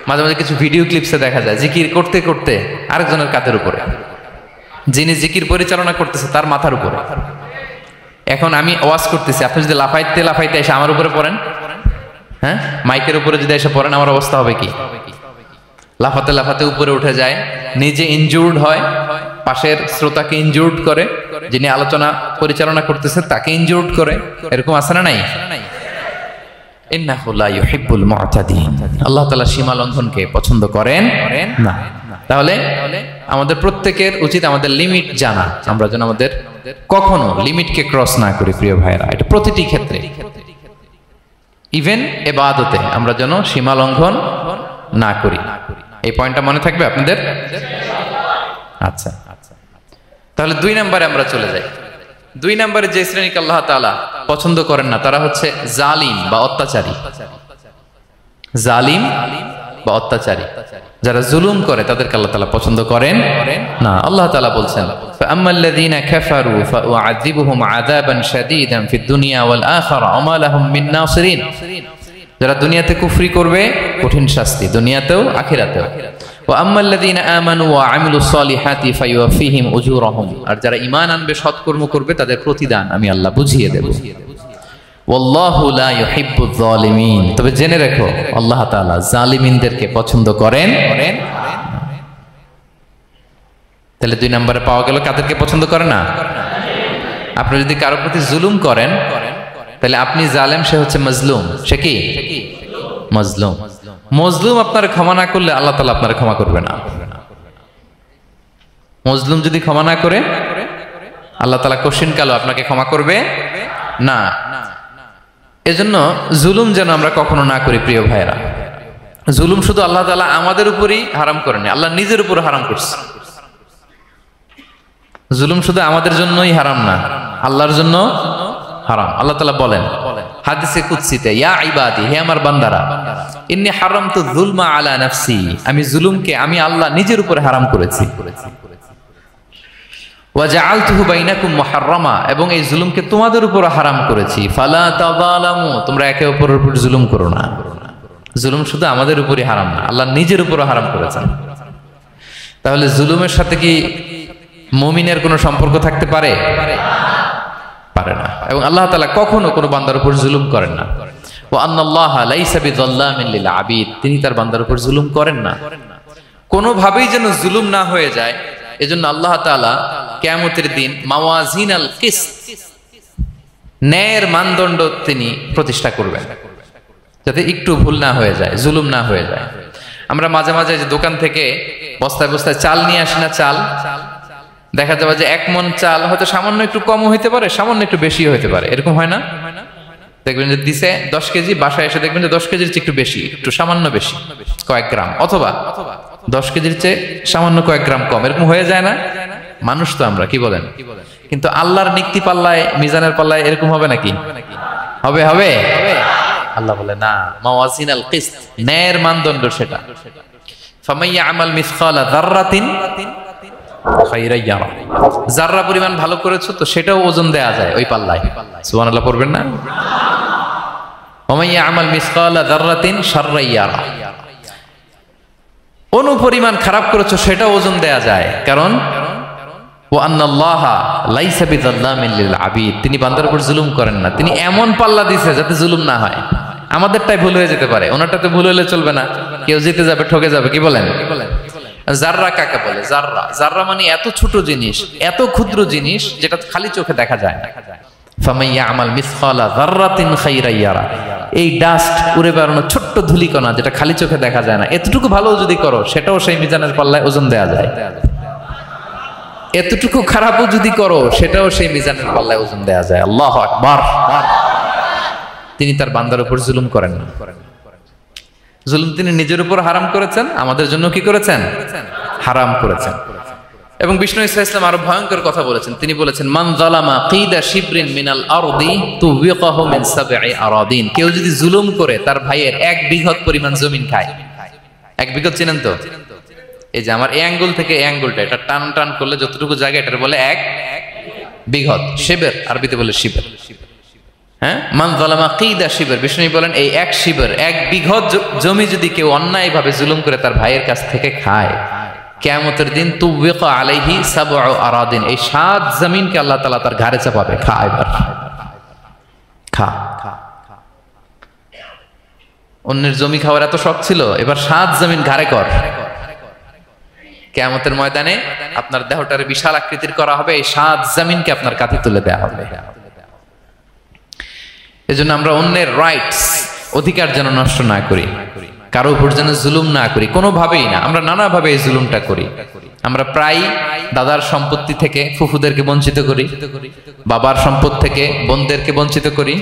A: মাঝে মাঝে কিছু ভিডিও ক্লিপসে দেখা যায় জিকির করতে করতে আরেকজনের কাঁধের উপরে, যিনি জিকির পরিচালনা করতেছে তার মাথার উপরে। এখন আমি ওয়াজ করতেছি, আপনি যদি লাফাইতে লাফাইতে এসে আমার উপরে পড়েন, হ্যাঁ মাইকের উপরে যদি এসে পড়েন, আমার অবস্থা হবে কি? লাফাতে লাফাতে উপরে উঠে যায়, নিজে ইনজুর্ড হয়, পাশের শ্রোতাকে ইনজুর্ড করে, যিনি আলোচনা পরিচালনা করতেছে তাকে ইনজুর্ড করে। এরকম আছে না নাই? ইন্নাহু লা ইউহিব্বুল মু'তাদিন, আল্লাহ তাআলা সীমা লঙ্ঘনকে পছন্দ করেন না। তাহলে আমাদের প্রত্যেকের উচিত আমাদের লিমিট জানা, আমরা যেন আমাদের কখনো লিমিটকে ক্রস না করি। প্রিয় ভাইরা, এটা প্রতিটি ক্ষেত্রে, ইভেন ইবাদতে আমরা যেন সীমা লঙ্ঘন না করি। এই পয়েন্টটা মনে থাকবে আপনাদের? আচ্ছা, তাহলে 2 নম্বরে আমরা চলে যাই। 2 নম্বরে যে শ্রেণীকে আল্লাহ তাআলা পছন্দ করেন না তারা হচ্ছে জালিম বা অত্যাচারী। জালিম বা অত্যাচারী, যারা জুলুম করে তাদেরকে আল্লাহ তাআলা পছন্দ করেন না। আল্লাহ তাআলা বলছেন ফাআম্মাল্লাযীনা কাফারু ফাউআযিবুহুম আযাবান শাদীদান ফিদ দুনিয়া ওয়াল আখিরা ওয়া মা লাহুম মিন নাসিরিন। যারা দুনিয়াতে কুফরি করবে কঠিন শাস্তি দুনিয়াতেও আখিরাতেও। ওয়া আম্মাল্লাযীনা আমানু ওয়া আমিলুস সালিহাতি ফায়ুওয়াফিহিম উজুরাহুম, আর যারা ঈমান আনবে সৎকর্ম করবে তাদের প্রতিদান আমি আল্লাহ বুঝিয়ে দেব। ওয়াল্লাহু লা ইউহিব্বুয যালিমিন, তবে জেনে রাখো আল্লাহ তাআলা জালিমিনদেরকে পছন্দ করেন। তাহলে 2 নম্বরে পাওয়া গেল কাদেরকে পছন্দ করে না? আপনি যদি কারো প্রতি জুলুম করেন তাহলে আপনি জালেম, সে হচ্ছে মাজলুম। সে কি? মাজলুম। মজলুম আপনার ক্ষমা না করলে আল্লাহ তাআলা আপনার ক্ষমা করবে না। মজলুম যদি ক্ষমা না করে আল্লাহ তাআলা কোশ্চিন কালো আপনাকে ক্ষমা করবে না। এজন্য জুলুম যেন আমরা কখনো না করি। প্রিয় ভাইরা, জুলুম শুধু আল্লাহ তাআলা আমাদের উপরই হারাম করেনি, আল্লাহ নিজের উপর হারাম করছে। জুলুম শুধু আমাদের জন্যই হারাম না, আল্লাহর জন্য হারাম। আল্লাহ তাআলা বলেন হাদিসে কুদসিতে, ইয়া ইবাদি, হে আমার বান্দারা, ইন্নী হারামতু যুলমা আলা নাফসি, আমি জুলুমকে আমি আল্লাহ নিজের উপরে হারাম করেছি। ওয়া জাআলতুহু বাইনাকুম মুহাররামা, এবং এই জুলুমকে তোমাদের উপর হারাম করেছি। ফালা তাযালামু, তোমরা একে অপরের উপর জুলুম করো না। জুলুম শুধু আমাদের উপরই হারাম না, আল্লাহ নিজের উপরও হারাম করেছেন। তাহলে জুলুমের সাথে কি মুমিনের কোনো সম্পর্ক থাকতে পারে? পারে না। এবং আল্লাহ তাআলা কখনো কোনো বান্দার উপর জুলুম করেন না। ওয়া আন্নাল্লাহা লাইসা বিযাল্লামিন লিল আবিদ, তিনি তার বান্দার উপর জুলুম করেন না। কোনোভাবেই যেন জুলুম না হয়ে যায়, এজন্য আল্লাহ তাআলা কিয়ামতের দিন মাওয়াজিনাল কিসত, ন্যায়ের মানদণ্ড তিনি প্রতিষ্ঠা করবেন, যাতে একটু ভুল না হয়ে যায়, জুলুম না হয়ে যায়। আমরা মাঝে মাঝে যে দোকান থেকে বস্তায় বস্তায় চাল নিয়ে আসি না, চাল দেখা যাবে যে 1 মণ চাল হয়তো সামান্য একটু কম হইতে পারে, সামান্য একটু বেশিও হইতে পারে, এরকম হয় না? দেখবেন যে দিছে 10 কেজি, বাসায় এসে দেখবেন যে 10 কেজির চেয়ে একটু বেশি, একটু সামান্য বেশি কয়েক গ্রাম, অথবা 10 কেজির চেয়ে সামান্য কয়েক গ্রাম কম, এরকম হয়ে যায় না? মানুষ তো আমরা, কি বলেন? কিন্তু আল্লাহর নিক্তি পাল্লায়, মিজানের পাল্লায় এরকম হবে নাকি? হবে হবে আল্লাহ বলে না, মাওয়াজিনাল কিসত, ন্যায়ের মানদণ্ড সেটা। ফামাইয়া আমাল মিসকালা যাররাতিন খায়রান ইয়ারা, যাররা পরিমাণ ভালো করেছো তো সেটাও ওজন দেয়া যায় ওই পাল্লায়। সুবহানাল্লাহ পড়বেন না? ফামাইয়া আমাল মিসকালা যাররাতিন শাররান ইয়ারা, অনুপরিমাণ খারাপ করেছো সেটাও ওজন দেয়া যায়, কারণ ওয়া আন্নাল্লাহা লাইসা বিযাল্লামিন লিল আবিদ, তিনি বান্দার উপর জুলুম করেন না। তিনি এমন পাল্লা দিয়েছে যাতে জুলুম না হয়। আমাদেরটাই ভুল হয়ে যেতে পারে, ওনারটাতে ভুল হলে চলবে না, কেউ জিতে যাবে, ঠকে যাবে, কি বলেন? জাররা কাকে বলে? জাররা, জাররা মানে এত ছোট জিনিস, এত ক্ষুদ্র জিনিস যেটা খালি চোখে দেখা যায় না। ফামাইয়া আমাল মিসকালা যাররাতিন খায়রান ইয়ারা, এই ডাস্ট উড়ে বেড়ানো ছোট্ট ধূলিকণা যেটা খালি চোখে দেখা যায় না, এতটুকু ভালো যদি করো সেটাও সেই মিজানের পাল্লায় ওজন দেয়া যায়। এতটুকু খারাপও যদি করো সেটাও সেই মিজানের পাল্লায় ওজন দেয়া যায়। আল্লাহু আকবার। তিনি তার বান্দার উপর জুলুম করেন না। জুলুম তিনি নিজের উপর হারাম করেছেন, আমাদের জন্য কি করেছেন? হারাম করেছেন। এবং বিষ্ণু ইসলাম আরো ভয়ঙ্কর কথা বলেছেন, তিনি বলেছেন মান যালামা কিদা শিবরিন মিনাল আরদি তুবিকাহু মিন সাবঈ আরাদিন, কেউ যদি জুলুম করে তার ভাইয়ের 1 বিঘত পরিমাণ জমি খায়। 1 বিঘত চিনেন তো? এই যে আমার এই আঙ্গুল থেকে এই আঙ্গুলটা, এটা টান টান করলে যতটুকু জায়গা এটার বলে 1 বিঘত। শিবের আরবিতে বলে শিবের। হ্যাঁ, মান যালামা কিদা শিবের, বিষ্ণু বলেন এই 1 শিবের 1 বিঘত জমি যদি কেউ অন্যায়ভাবে জুলুম করে তার ভাইয়ের কাছ থেকে খায়, কিয়ামতের দিন তুবিকা আলাইহি সাবউ আরাদিন, এই 7 জমিনকে আল্লাহ তাআলা তার ঘাড়ে চাপাবে। খা এবার, খা। অন্যের জমি খাওয়ার এত শখ ছিল, এবার 7 জমিন ঘাড়ে কর। কিয়ামতের ময়দানে আপনার দেহটারে বিশাল আকৃতির করা হবে, এই 7 জমিনকে আপনার কাঁধে তুলে দেয়া হবে। এজন্য আমরা অন্যের রাইটস, অধিকার যেন নষ্ট না করি, কারো উপর যেন জুলুম না করি, কোনোভাবেই না। আমরা নানাভাবে এই জুলুমটা করি। আমরা প্রায় দাদার সম্পত্তি থেকে ফুফুদেরকে বঞ্চিত করি, বাবার সম্পদ থেকে বোনদেরকে বঞ্চিত করি।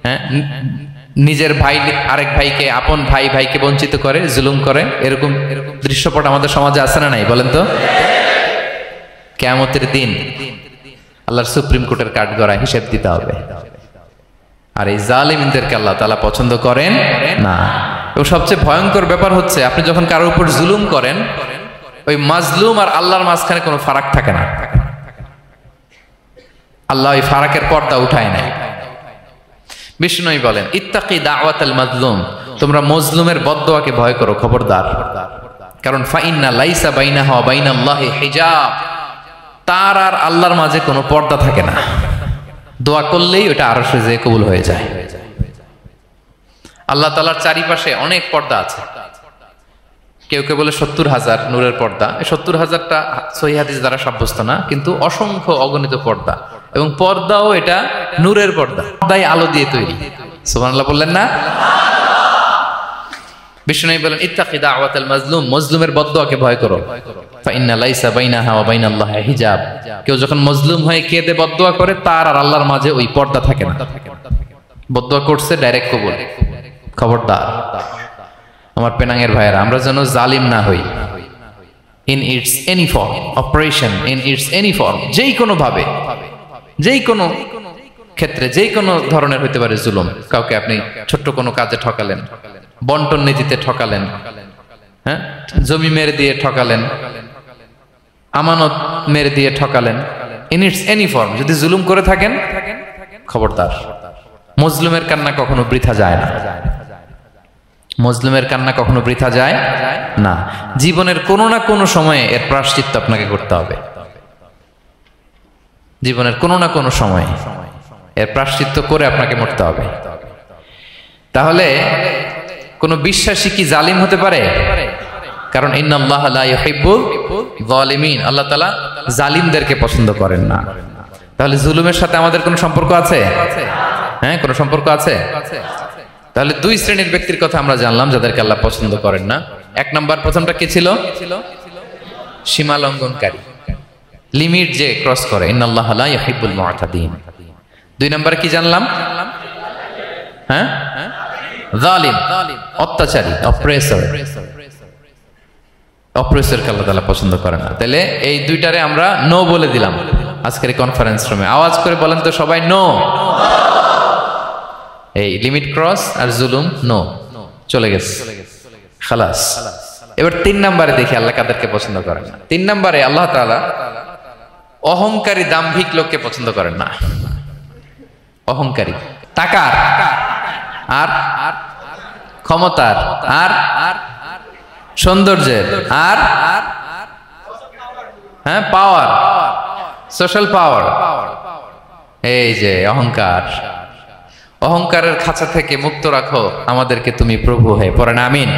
A: হ্যাঁ, নিজের ভাই আরেক ভাইকে, আপন ভাই ভাইকে বঞ্চিত করে, জুলুম করে। এরকম দৃশ্যপট আমাদের সমাজে আছে না নাই বলেন তো? কিয়ামতের দিন আল্লাহর সুপ্রিম কোর্টের কাঠগড়ায় হিসেব দিতে হবে। আর এই জালিমদেরকে আল্লাহ তাআলা পছন্দ করেন না। এবং সবচেয়ে ভয়ঙ্কর ব্যাপার হচ্ছে, আপনি যখন কারোর উপর জুলুম করেন, ওই মাজলুম আর আল্লাহর মাঝখানে কোনো ফারাক থাকে না। আল্লাহ ওই ফারাকের পর্দা উঠায় নেয়। বিষ্ণুই বলেন ইত্তাকি দাওয়াতাল মাজলুম, তোমরা মজলুমের বদদোয়াকে ভয় করো, খবরদার। কারণ ফাইন্না লাইসা বাইনাহা ওয়া বাইনাল্লাহি হিজাব, তার আর আল্লাহর মাঝে কোনো পর্দা থাকে না। দোয়া করলেই ওটা আরশে যেয়ে কবুল হয়ে যায়। আল্লাহ তাআলার চারিপাশে অনেক পর্দা আছে। কেউ কেউ বলে 70,000 নূরের পর্দা। এই 70,000টা সহিহ হাদিস দ্বারা সাব্যস্ত না, কিন্তু অসংখ্য অগণিত পর্দা, এবং পর্দাও এটা নূরের পর্দা, পর্দায় আলো দিয়ে তৈরি। সুবহানাল্লাহ বললেন না? বিষ্ণু বলেন ইত্তাকি দাওয়াতাল মাজলুম, মজলুমের বদদোয়াকে ভয় করো। ফাইন্না লাইসা বাইনাহা ওয়া বাইনাল্লাহি হিজাব, কেউ যখন মজলুম হয়ে কেঁদে বদদোয়া করে, তার আর আল্লাহর মাঝে ওই পর্দা থাকে না। বদদোয়া করছে ডাইরেক্ট কবুল। খবরদার আমার পেনাঙ্গের ভাইয়েরা, আমরা যেন জালিম না হই। In it's any form, operation in it's any form, যেই কোনো ভাবে, যেই কোনো ক্ষেত্রে, যেই কোনো ধরনের হইতে পারে জুলুম। কাউকে আপনি ছোট্ট কোনো কাজে ঠকালেন, বন্টন নীতিতে ঠকালেন, হ্যাঁ, জমি মেরে দিয়ে ঠকালেন, আমানত মেরে দিয়ে ঠকালেন, ইন ইটস এনি ফর্ম যদি জুলুম করে থাকেন, খবরদার। মজলুমের কান্না কখনো বৃথা যায় না। মজলুমের কান্না কখনো বৃথা যায় না। জীবনের কোনো না কোনো সময়ে এর প্রায়শ্চিত্ত আপনাকে করতে হবে। জীবনের কোনো না কোনো সময়ে এর প্রায়শ্চিত্ত করে আপনাকে মরতে হবে। তাহলে কোন বিশ্বাসী কি জালিম হতে পারে? কারণ ইন্নাল্লাহা লা ইউহিব্বুল যালিমিন, আল্লাহ তাআলা জালিমদেরকে পছন্দ করেন না। তাহলে জুলুমের সাথে আমাদের কোনো সম্পর্ক আছে? হ্যাঁ, কোনো সম্পর্ক আছে? তাহলে দুই শ্রেণীর ব্যক্তির কথা আমরা জানলাম যাদেরকে আল্লাহ পছন্দ করেন না। এক নাম্বার, প্রথমটা কি ছিল? সীমা লঙ্ঘনকারী, লিমিট যে ক্রস করে, ইন্নাল্লাহা লা ইউহিব্বুল মুআতাদিন। দুই নাম্বার কি জানলাম? হ্যাঁ, জালিম, অত্যাচারী, অপ্রেসরকে আল্লাহ তাআলা পছন্দ করে না। তাহলে এই দুইটারে আমরা নো বলে দিলাম আজকের এই কনফারেন্স রুমে। আওয়াজ করে বলেন তো সবাই, নো। এই লিমিট ক্রস আর জুলুম, নো, চলে গেছে, খালাস। এবার তিন নম্বরে দেখি আল্লাহ কাদেরকে পছন্দ করেন না। তিন নম্বরে আল্লাহ তাআলা অহংকারী দাম্ভিক লোককে পছন্দ করেন না। অহংকারী, টাকার আর ক্ষমতার আর সৌন্দর্যের আর হ্যাঁ পাওয়ার, সোশ্যাল পাওয়ার, এই যে অহংকার, অহংকারের খাঁচা থেকে মুক্ত রাখো আমাদেরকে তুমি প্রভু হয়ে, পড়েন আমিন।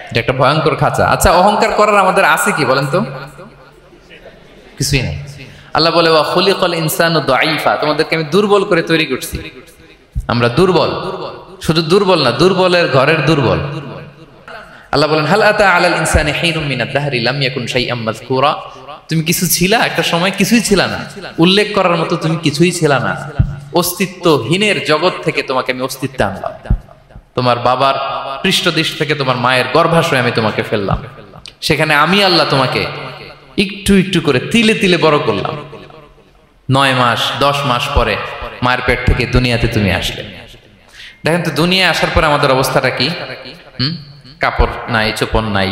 A: এটা একটা ভয়ঙ্কর খাঁচা। আচ্ছা, অহংকার করার আমাদের আছে কি বলেন তো? কিছুই নেই। আল্লাহ বলে ওয়া খুলিকাল ইনসানু দাঈফা, তোমাদেরকে আমি দুর্বল করে তৈরি করছি। আমরা দুর্বল, শুধু দুর্বল না, দুর্বলের ঘরের দুর্বল। আল্লাহ বলেন হাল আতা আলাল ইনসানি হিনুম মিনাদ দাহরি লাম ইয়াকুন শাইআম মাযকুরা, তুমি কিছু ছিলা, একটা সময় কিছুই ছিলা না, উল্লেখ করার মতো তুমি কিছুই ছিলা না। অস্তিত্বহীনের জগৎ থেকে তোমাকে আমি অস্তিত্ব আনলাম। তোমার বাবার পৃষ্ঠদেশ থেকে তোমার মায়ের গর্ভাশয়ে আমি তোমাকে ফেললাম। সেখানে আমি আল্লাহ তোমাকে একটু একটু করে তিলে তিলে বড় করলাম। 9 মাস 10 মাস পরে মায়ের পেট থেকে দুনিয়াতে তুমি আসলে। দেখেন তো দুনিয়ায় আসার পরে আমাদের অবস্থাটা কি? কাপড় নাই, চোপড় নাই,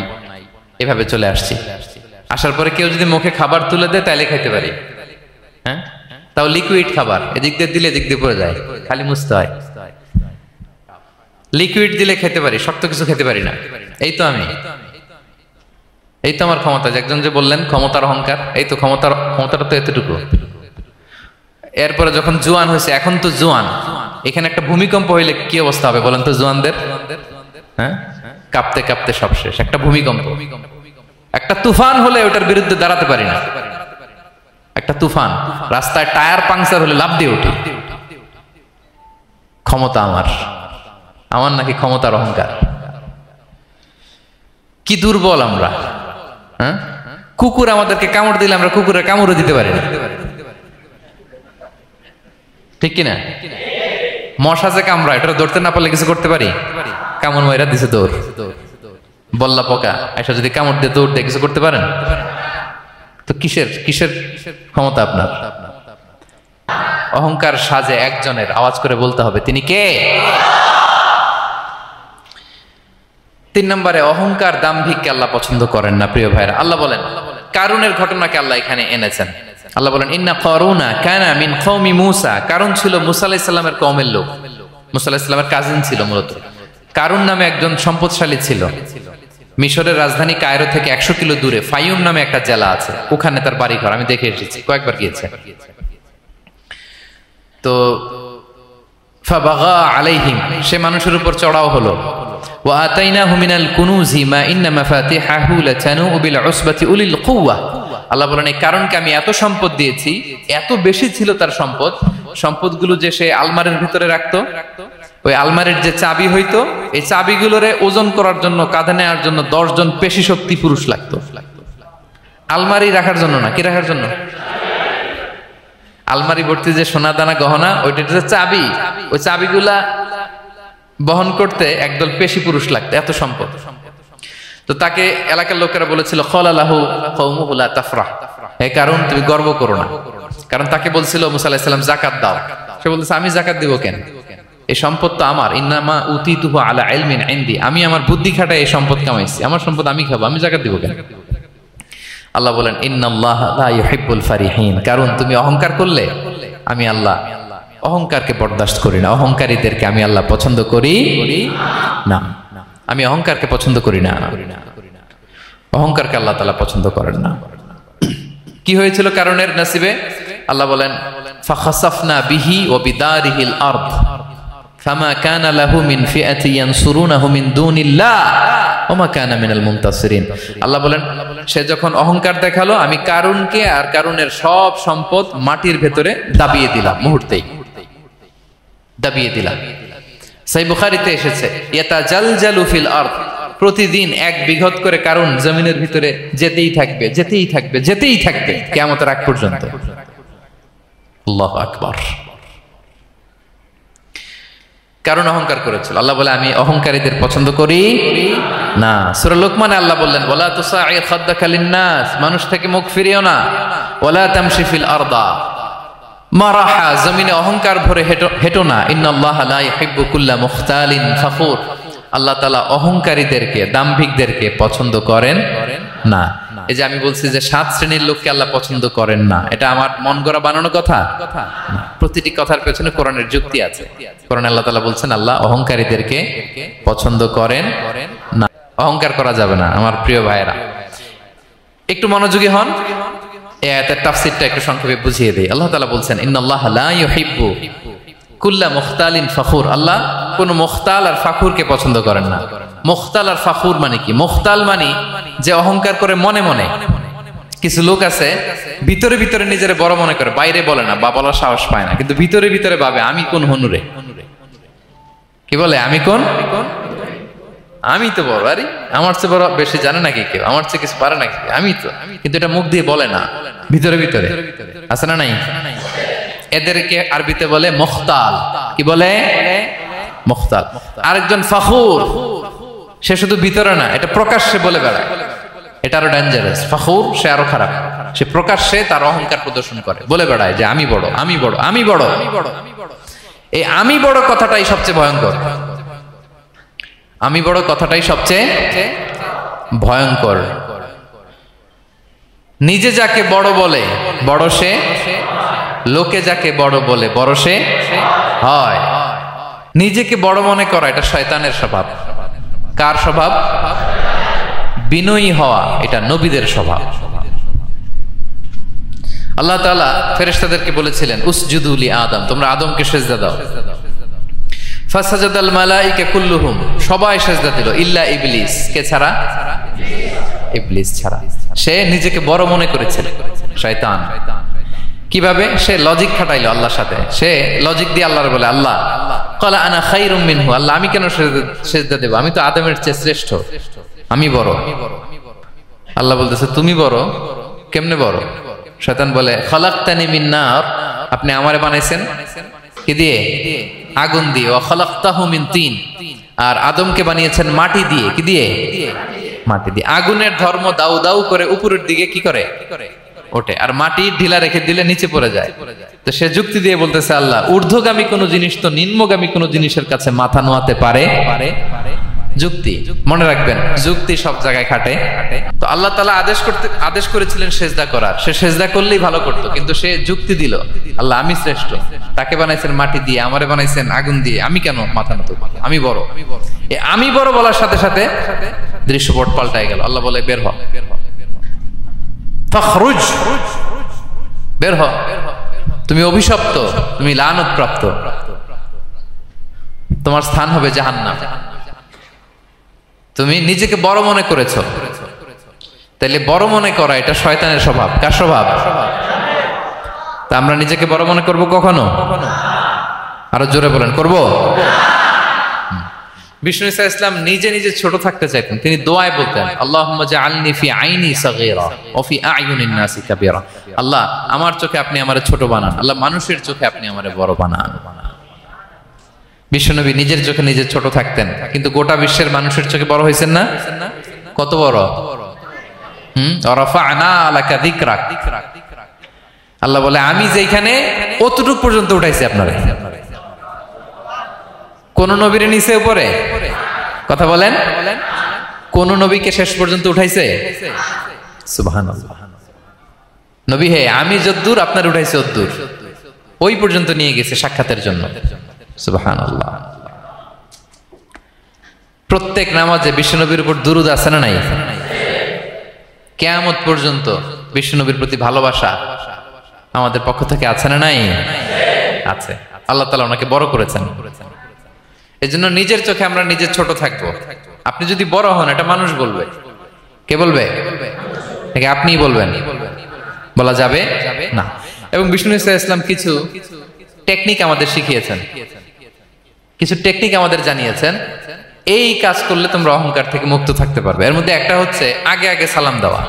A: এভাবে চলে আসছি। আসার পরে কেউ যদি মুখে খাবার তুলে দেয় তাইলে খাইতে পারি, হ্যাঁ, তাও লিকুইড খাবার, এদিক দিয়ে দিলে এদিক দিয়ে পড়ে যায়, খালি মুছতে হয়। লিকুইড দিলে খেতে পারি, শক্ত কিছু খেতে পারি না। এই তো আমি, এই তো আমার ক্ষমতা। একজন যে বললেন ক্ষমতার অহংকার, এই তো ক্ষমতাটা তো এতটুকু। এরপরে যখন জোয়ান হয়েছে, এখন তো জোয়ান, এখানে একটা ভূমিকম্প হইলে কি অবস্থা হবে বলেন তো জোয়ানদের? হ্যাঁ, কাঁপতে কাঁপতে সব শেষ। একটা ভূমিকম্প, একটা তুফান হলে ওটার বিরুদ্ধে দাঁড়াতে পারি না। একটা তুফান, রাস্তায় টায়ার পাংচার হলে লাফ দিয়ে উঠি। ক্ষমতা আমার, আমার নাকি ক্ষমতার অহংকার? কি দুর্বল আমরা! হ্যাঁ, কুকুর আমাদেরকে কামড় দিলে আমরা কুকুরের কামড়ও দিতে পারি না, ঠিক কিনা? মশা যে কামড়া, এটা ধরতে না পারলে কিছু করতে পারি? কামড় মাইরা দিছে দৌড়। বল্লা পোকা এসে যদি কামড় দিয়ে দৌড় দিয়ে কিছু করতে পারেন? তো কিসের কিসের ক্ষমতা আপনার? অহংকার সাজে একজনের, আওয়াজ করে বলতে হবে তিনি কে? 3 নম্বরে অহংকার দাম্ভিককে আল্লাহ পছন্দ করেন না। প্রিয় ভাইরা, আল্লাহ বলেন কারুনের ঘটনাকে আল্লাহ এখানে এনেছেন। আল্লাহ বলেন ইন্না কারুনা কানা মিন কওমি মূসা, কারুন ছিল মুসা আলাইহিস সালামের কওমের লোক। মুসা আলাইহিস সালামের কাজিন ছিল মূলত। কারুন নামে একজন সম্পদশালী ছিল। মিশরের রাজধানী কায়রো থেকে 100 কিলো দূরে ফাইয়ুম নামে একটা জেলা আছে, ওখানে তার বাড়ি ঘর। আমি দেখে এসেছি, কয়েকবার গিয়েছে। তো ফাবাগা আলাইহিম, সে মানুষের উপর চড়াও হলো। ওয়া আতাইনাহু মিনাল কুনুজি মা ইন্না মাফাতিহাহু লাতানু বিল উসবাতি উলিল কুওয়া। আল্লাহ বলেন এই কারণকে আমি এত সম্পদ দিয়েছি, এত বেশি ছিল তার সম্পদ, সম্পদগুলো যে সে আলমারির ভিতরে রাখতো, ওই আলমারির যে চাবি হইতো, এই চাবিগুলোরে ওজন করার জন্য, কাঁধে নেওয়ার জন্য 10 জন পেশি শক্তি পুরুষ লাগতো। আলমারি রাখার জন্য না, কি রাখার জন্য? আলমারি ভর্তি যে সোনা দানা গহনা, ওইটা যে চাবি, ওই চাবিগুলা বহন করতে একদল পেশি পুরুষ লাগতো, এত সম্পদ। তো তাকে এলাকার লোকেরা বলেছিল ক্বালাহু কওমুহু লা তাফরাহ, হে কারণ তুমি গর্ব করো না। কারণ তাকে বলছিল মুসা আলাইহিস সালাম যাকাত দাও। সে বলতেছে আমি যাকাত দিব কেন? এই সম্পদ তো আমার। ইন্নামা উতিতুহু আলা ইলমিন ইনদি, আমি আমার বুদ্ধি খাটায় এই সম্পদ কামাইছি, আমার সম্পদ আমি খাবো, আমি যাকাত দিব কেন? আল্লাহ বলেন ইন্নাল্লাহা লা ইউহিব্বুল ফারিহিন, কারণ তুমি অহংকার করলে আমি আল্লাহ অহংকারকে বরদাস্ত করি না, অহংকারীদেরকে আমি আল্লাহ পছন্দ করি না। আমি অহংকারকে পছন্দ করি না, অহংকারকে আল্লাহ তাআলা পছন্দ করেন না। কি হয়েছিল কারণের নসিবে? আল্লাহ বলেন ফাখাসাফনা বিহি ওয়া বিদারিহিল আরদ ফামা কানা লাহু মিন ফিআতি ইয়ানসুরুনাহু মিন দুনিল্লাহ ওয়া মা কানা মিনাল মুনতাসিরিন। আল্লাহ বলেন সে যখন অহংকার দেখালো আমি কারুনকে আর কারুনের সব সম্পদ মাটির ভেতরে দাবিয়ে দিলাম, মুহূর্তেই দাবিয়ে দিলাম। সহিহ বুখারীতে এসেছে ইয়াতাজালজালু ফিল আরদ, প্রতিদিন 1 বিঘত করে কারুন জমিনের ভিতরে যেতেই থাকবে যেতেই থাকবে যেতেই থাকবে কিয়ামতের আগ পর্যন্ত। আল্লাহু আকবার। কারণ অহংকার করেছিল। আল্লাহ বলে আমি অহংকারীদের পছন্দ করি না। সূরা লোকমানে আল্লাহ বললেন ওয়ালা তুসাইর খাদ্দাকা লিন্নাস, মানুষ থেকে মুখ ফিরিও না। ওয়ালা তামশি ফিল আরদা মারাহা, জমিনে অহংকার ভরে হেঁটো না। ইন্নাল্লাহা লা ইউহিব্বু কুল্লা মুখতালিন ফখুর, আল্লাহ তাআলা অহংকারীদেরকে দাম্ভিকদেরকে পছন্দ করেন না। এই যে আমি বলছি যে 7 শ্রেণীর লোককে আল্লাহ পছন্দ করেন না, এটা আমার মন গড়া বানানো কথা না। প্রতিটি কথার পেছনে কোরআনের যুক্তি আছে। কোরআনে আল্লাহ তাআলা বলছেন আল্লাহ অহংকারীদেরকে পছন্দ করেন না। অহংকার করা যাবে না আমার প্রিয় ভাইয়েরা। একটু মনোযোগী হন, এই আয়াতের তাফসীরটা একটু সংক্ষেপে বুঝিয়ে দেই। আল্লাহ তাআলা বলছেন ইন্নাল্লাহা লা ইউহিব্বু কুল্লা মুখতালিন ফখুর, আল্লাহ কোন মুখতাল আর ফাখুরকে পছন্দ করেন না। মুখতাল আর ফাখুর মানে কি? মুখতাল মানে যে অহংকার করে মনে মনে। কিছু লোক আছে ভিতরে ভিতরে নিজের বড় মনে করে, বাইরে বলে না বা বলার সাহস পায় না, কিন্তু ভিতরে ভিতরে ভাবে আমি কোন হনুরে। কি বলে? আমি কোন, আমি তো বড়, আরে আমার চেয়ে বড় বেশি জানে নাকি কেউ, আমার চেয়ে কিছু পারে নাকি, আমি তো। কিন্তু এটা মুখ দিয়ে বলে না, ভিতরে ভিতরে আছে না নাই? এদেরকে আরবিতে বলে মুখতাল। কি বলে? মুখতাল। আরেকজন ফাখুর, সে শুধু ভিতরে না, এটা প্রকাশ্যে বলে বেড়ায়, এটা আরো ডেঞ্জারাস। ফাখুর সে আরো খারাপ, সে প্রকাশ্যে তার অহংকার প্রদর্শন করে, বলে বেড়ায় যে আমি বড় আমি বড় আমি বড়। এই আমি বড় কথাটাই সবচেয়ে ভয়ঙ্কর। আমি বড় কথাটাই সবচেয়ে ভয়ঙ্কর। নিজে যাকে বড় বলে বড় সে, লোকে যাকে বড় বলে বড় সে হয়। নিজেকে বড় মনে করা এটা শয়তানের স্বভাব। কার স্বভাব? বিনয়ী হওয়া এটা নবীদের স্বভাব। আল্লাহ তাআলা ফেরেশতাদেরকে বলেছিলেন উসজুদু লি আদম, তোমরা আদমকে সিজদা দাও। ফাসাজাদাল মালাইকা কুল্লুহুম, সবাই সিজদা দিল ইল্লা ইবলিস, কে ছাড়া? ইবলিস ছাড়া। সে নিজেকে বড় মনে করেছিল, শয়তান। কিভাবে? সে লজিক খাটাইলো আল্লাহর সাথে। সে লজিক দিয়ে আল্লাহর বলে আল্লাহ ক্বালা আনা খায়রুম মিনহু, আল্লাহ আমি কেন সিজদা দেব, আমি তো আদমের চেয়ে শ্রেষ্ঠ, আমি বড়। আল্লাহ বলতেছে তুমি বড়, কেমনে বড়? শয়তান বলে খালাকতানি মিন নার, আপনি আমারে বানাইছেন কি দিয়ে? আগুন দিয়ে। ওয়া খালাকতাহু মিন তিন, আর আদমকে বানিয়েছেন মাটি দিয়ে। কি দিয়ে? মাটি দিয়ে। আগুনের ধর্ম দাউ দাউ করে উপরের দিকে কি করে? ওঠে, আর মাটি ঢিলা রেখে দিলে নিচে পড়ে যায়। তো সে যুক্তি দিয়ে বলতেছে আল্লাহ ঊর্ধ্বগামী কোন জিনিস তো নিম্নগামী কোন জিনিসের কাছে মাথা নোয়াতে পারে? যুক্তি, মনে রাখবেন যুক্তি সব জায়গায় খাটে। তো আল্লাহ তাআলা আদেশ করেছিলেন সেজদা করার, সে সেজদা করলেই ভালো করতো, কিন্তু সে যুক্তি দিল আল্লাহ আমি শ্রেষ্ঠ, তাকে বানাইছেন মাটি দিয়ে, আমারে বানাইছেন আগুন দিয়ে, আমি কেন মাথা নত, আমি বড়। এই আমি বড় বলার সাথে সাথে দৃশ্যপট পাল্টায় গেল। আল্লাহ বলে বের হ, ফাখরুজ, বের হ, তুমি অভিশপ্ত, তুমি লানত প্রাপ্ত, তোমার স্থান হবে জাহান্নাম। তুমি নিজেকে বড় মনে করেছো, তাইলে বড় মনে করা এটা শয়তানের স্বভাব। কার স্বভাব? তা আমরা নিজেকে বড় মনে করব কখনো? আরো জোরে বলেন, করব? বিষ্ণু ঈসা ইসলাম নিজে নিজে ছোট থাকতে চাইতেন। তিনি দোয়ায় বলতেন আল্লাহুম্মা জাআলনি ফি আইনি সাগীরা ওয়া ফি আ'য়ুনিন নাসি কাবীরা, আল্লাহ আমার চোখে আপনি আমারে ছোট বানান, আল্লাহ মানুষের চোখে আপনি আমারে বড় বানান। বিশ্বনবী নিজের চোখে নিজে ছোট থাকতেন, কিন্তু গোটা বিশ্বের মানুষের চোখে বড় হয়েছেন না? কত বড়? রাফা'না লাকা যিকরাক, আল্লাহ বলে আমি যেখানে অতটুক পর্যন্ত উঠাইছি আপনারে। কোন নবীর নিচে উপরে? কথা বলেন, কোন নবীকে শেষ পর্যন্ত উঠাইছে? সুবহানাল্লাহ। নবী হে আমি যদ্দূর আপনার উঠাইছে অদ্দূর, ওই পর্যন্ত নিয়ে গেছে সাক্ষাতের জন্য। সুবহানাল্লাহ। প্রত্যেক নামাজে বিশ্বনবীর উপর দুরূদ আছে না নাই? কিয়ামত পর্যন্ত বিশ্বনবীর প্রতি ভালোবাসা আমাদের পক্ষ থেকে আছে না নাই? আছে। আল্লাহ তাআলা ওনাকে বড় করেছেন। এজন্য নিজের চোখে আমরা নিজের ছোট থাকবো। আপনি যদি বড় হন এটা মানুষ বলবে। কে বলবে? নাকি আপনিই বলবেন? বলা যাবে না। এবং বিষ্ণু ইসলাম কিছু টেকনিক আমাদের শিখিয়েছেন, কিছু টেকনিক আমাদের জানিয়েছেন। এই কাজ করলে তোমরা অহংকার থেকে মুক্ত থাকতে পারবে। এর মধ্যে একটা হচ্ছে আগে আগে সালাম দেওয়া।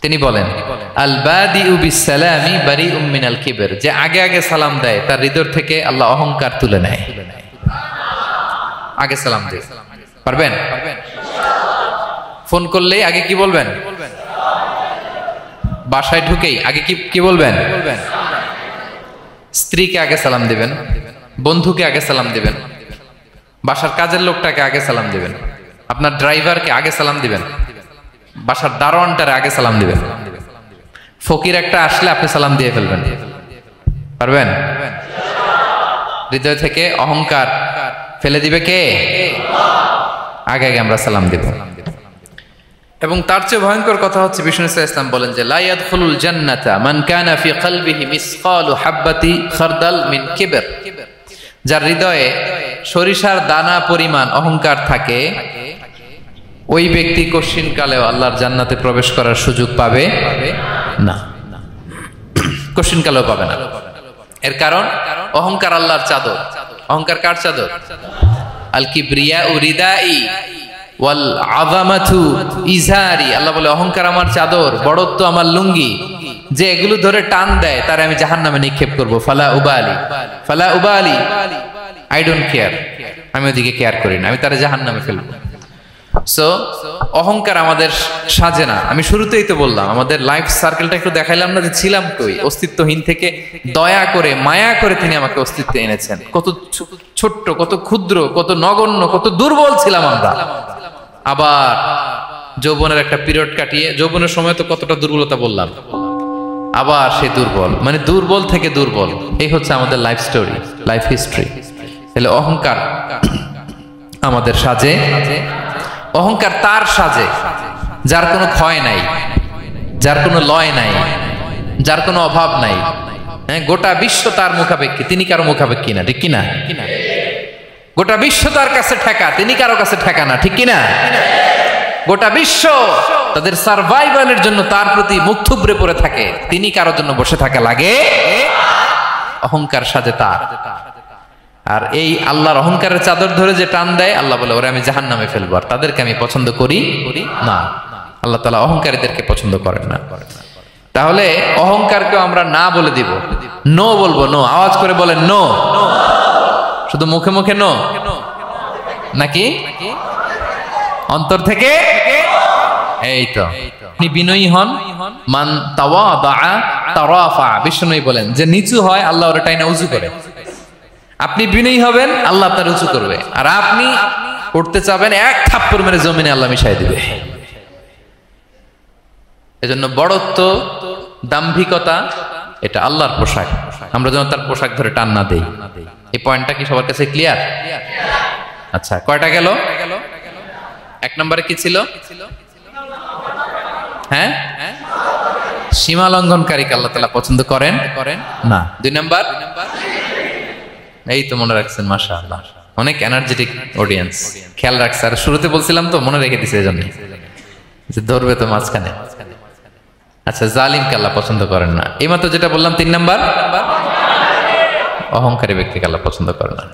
A: তিনি বলেন আল বাদিউ বিসসালামি বারিউম মিনাল কিবর, যে আগে আগে সালাম দেয় তার হৃদয় থেকে আল্লাহ অহংকার তুলে নেয়। আগে সালাম দেয়, পারবেন? ফোন করলেই আগে কি বলবেন? বাসায় ঢুকেই আগে কি বলবেন? স্ত্রীকে আগে সালাম দিবেন, বন্ধুকে আগে সালাম দিবেন, বাসার কাজের লোকটাকে আগে সালাম দিবেন, আপনার ড্রাইভারকে আগে সালাম দিবেন, বাসার দারোয়ানটারে আগে সালাম দিবেন। ফকির একটা আসলে আপনি সালাম দিয়ে ফেলবেন। পারবেন? হৃদয় থেকে অহংকার ফেলে দিবে কে? আগে আগে আমরা সালাম দিব। এবং তার চেয়ে ভয়ঙ্কর কথা হচ্ছে বিষ্ণু ইসলাম বলেন যে লা ইয়াদখুলুল জান্নাতা মান কানা ফি কলবিহি মিসকালু হাববাতি খারদাল মিন কিবর, যার হৃদয়ে সরিষার দানা পরিমাণ অহংকার থাকে ওই ব্যক্তি কশিনকালেও আল্লাহর জান্নাতে প্রবেশ করার সুযোগ পাবে না, কশিনকালেও পাবে না। এর কারণ অহংকার আল্লাহর চাদর। অহংকার কার চাদর? আল কিবরিয়া রিদাই ওয়াল আযামাতু ইজারি। আল্লাহ বলে অহংকার আমার চাদর, বড়ত্ব আমার লুঙ্গি। যে এগুলো ধরে টান দেয় তার আমি জাহান্নামে নিক্ষেপ করব। ফালা উবালি, ফালা উবালি, আই ডোন্ট কেয়ার, আমি ওদিকে কেয়ার করি না, আমি তারা জাহান্নামে ফেলবো। সো অহংকার আমাদের সাজে না। আমি শুরুতেই তো বললাম আমাদের লাইফ সার্কেলটা একটু দেখাইলাম না, যে ছিলাম কই অস্তিত্বহীন থেকে দয়া করে মায়া করে তিনি আমাকে অস্তিত্বে এনেছেন। কত ছোট্ট, কত ক্ষুদ্র, কত নগণ্য, কত দুর্বল ছিলাম আমরা। আবার যৌবনের একটা পিরিয়ড কাটিয়ে, যৌবনের সময় তো কতটা দুর্বলতা বললাম, আবার সে দুর্বল, মানে দুর্বল থেকে দুর্বল। এই হচ্ছে আমাদের লাইফ স্টোরি, লাইফ হিস্ট্রি। তাহলে অহংকার আমাদের সাজে। অহংকার তার সাজে যার কোনো ক্ষয় নাই, যার কোনো লয় নাই, যার কোনো অভাব নাই। হ্যাঁ, গোটা বিশ্ব তার মুখাপেক্ষী, তিনি কারো মুখাপেক্ষী না, ঠিক কিনা? গোটা বিশ্ব তার কাছে ঠেকা, তিনি কারো কাছে ঠেকা না, ঠিক কিনা? গোটা বিশ্ব তাদের সার্ভাইভালের জন্য তার প্রতি মুখ থুবড়ে পড়ে থাকে, তিনি কারোর জন্য বসে থাকা লাগে। অহংকার সাজে তার। আর এই আল্লাহর অহংকারের চাদর ধরে যে টান দেয়, আল্লাহ বলে ওরা আমি জাহান্নামে ফেলবো, আর তাদেরকে আমি পছন্দ করি না। আল্লাহ তাআলা অহংকারীদেরকে পছন্দ করেন না। তাহলে অহংকারকে আমরা না বলে দিব, নো বলবো। নো, আওয়াজ করে বলেন নো। শুধু মুখে মুখে নো নাকি অন্তর থেকে? এই তো। আপনি বিনয়ী হন, মান তাওয়াদা তারাফা। বিষ্ণু বলেন যে নিচু হয় আল্লাহ ওর টাইনা উঁচু করে। আপনি বিনয়ী হবেন, আল্লাহ আপনার উঁচু করবে। আর আপনি উঠতে চাবেন, এক থাপ্পড় মেরে জমিনে আল্লাহ মিশাই দিবে। এজন্য বড়ত্ব, দাম্ভিকতা এটা আল্লাহর পোশাক। আমরা যেন তার পোশাক ধরে টান না দেই। এই পয়েন্টটা কি সবার কাছে ক্লিয়ার? আচ্ছা, কয়টা গেল? এক নম্বরে কি ছিল? হ্যাঁ, সীমা লঙ্ঘনকারীকে আল্লাহ তাআলা পছন্দ করেন না। দুই নাম্বার, এই তো মনে রাখছেন, মাশাআল্লাহ, অনেক এনার্জেটিক অডিয়েন্স, খেয়াল রাখছে। আর শুরুতে বলছিলাম তো, মনে রেখে দিছে এজন্য, যে ধরবে তো মাঝখানে। আচ্ছা, জালিমকে আল্লাহ পছন্দ করেন না। এইমাত্র যেটা বললাম, তিন নাম্বার, অহংকারী ব্যক্তিকে আল্লাহ পছন্দ করেন না।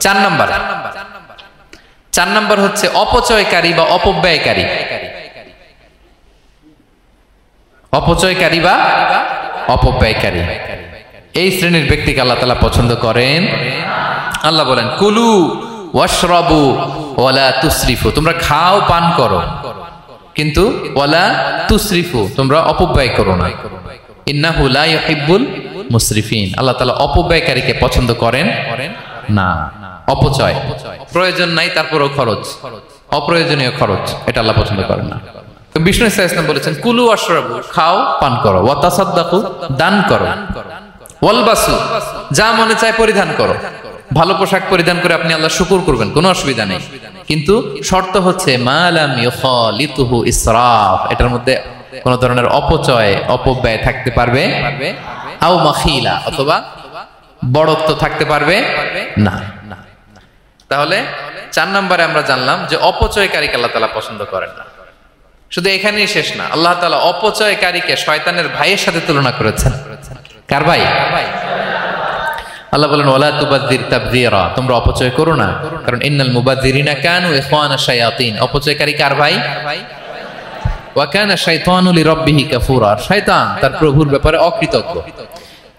A: চার নাম্বার হচ্ছে অপচয়কারী বা অপব্যয়কারী। অপচয়কারী বা অপব্যয়কারী, এই শ্রেণীর ব্যক্তিকে আল্লাহ তাআলা পছন্দ করেন। আল্লাহ বলেন কুলু ওয়াশরাবু ওয়ালা তুসরিফু, তোমরা খাও পান করো, কিন্তু ওয়ালা তুসরিফু, তোমরা অপব্যয় করো না। ইন্নাহু লা ইউহিব্বুল মুসরিফিন, আল্লাহ তাআলা অপব্যয়কারীকে পছন্দ করেন না। অপচয়, প্রয়োজন নাই তারপরও খরচ, অপ্রয়োজনীয় খরচ, এটা আল্লাহ পছন্দ করেন না। তো বিষ্ণু ইসলাম বলেছেন কুলু ওয়াশরাবু, খাও পান করো, ওয়া তাসাদ্দাকু, দান করো, ওয়ালবাসু, যা মনে চায় পরিধান করো। ভালো পোশাক পরিধান করে আপনি আল্লাহ শুকর করবেন, কোনো অসুবিধা নেই। কিন্তু শর্ত হচ্ছে মা লাম ইউখালিতুহু ইসরাফ, এটার মধ্যে কোন ধরনের অপচয়, অপব্যয় থাকতে পারবে আও মাখিলা, অথবা বড়ত্ব থাকতে পারবে না। তাহলে 4 নম্বরে আমরা জানলাম যে অপচয়কারীকে আল্লাহ তাআলা পছন্দ করেন না। শুধু এখানেই শেষ না, আল্লাহ তাআলা অপচয়কারীকে শয়তানের ভাইয়ের সাথে তুলনা করেছেন। কার ভাই? আল্লাহ বলেন ওয়ালা তুবাযযির তাবযীরা, তোমরা অপচয় করো না, কারণ ইন্নাল মুবাযযিরিনা কানু ইখওয়ানা শায়াতিন। অপচয়কারী কার ভাই? ওয়া কানা শাইতানু লিরাব্বিহি কাফুরা, শয়তান তার প্রভুর ব্যাপারে অকৃতজ্ঞ।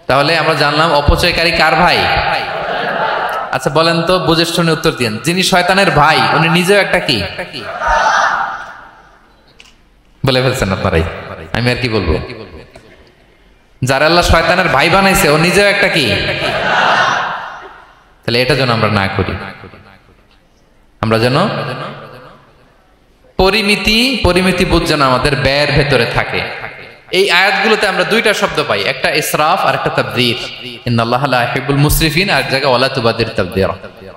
A: তাহলে আমরা জানলাম অপচয়কারী কার ভাই? আচ্ছা বলেন তো, বুঝে শুনে উত্তর দিন, যিনি শয়তানের ভাই উনি নিজেও একটা কি? বলে ফেলছেন আপনারাই, আমি আর কি বলবো। যারা আল্লাহ শয়তানের ভাই বানাইছে ও নিজেও একটা কি? তাহলে এটা যেন আমরা না করি, আমরা যেন পরিমিতি বোধ যেন আমাদের ব্যয়ের ভেতরে থাকে। এই আয়াতগুলোতে আমরা দুইটা শব্দ পাই, একটা ইসরাফ আর একটা তাবযীর। ইন্নাল্লাহা লা ইউহিব্বুল মুসরিফিন, আর জায়গায় ওয়ালা তুবাযযির তাবযীরা।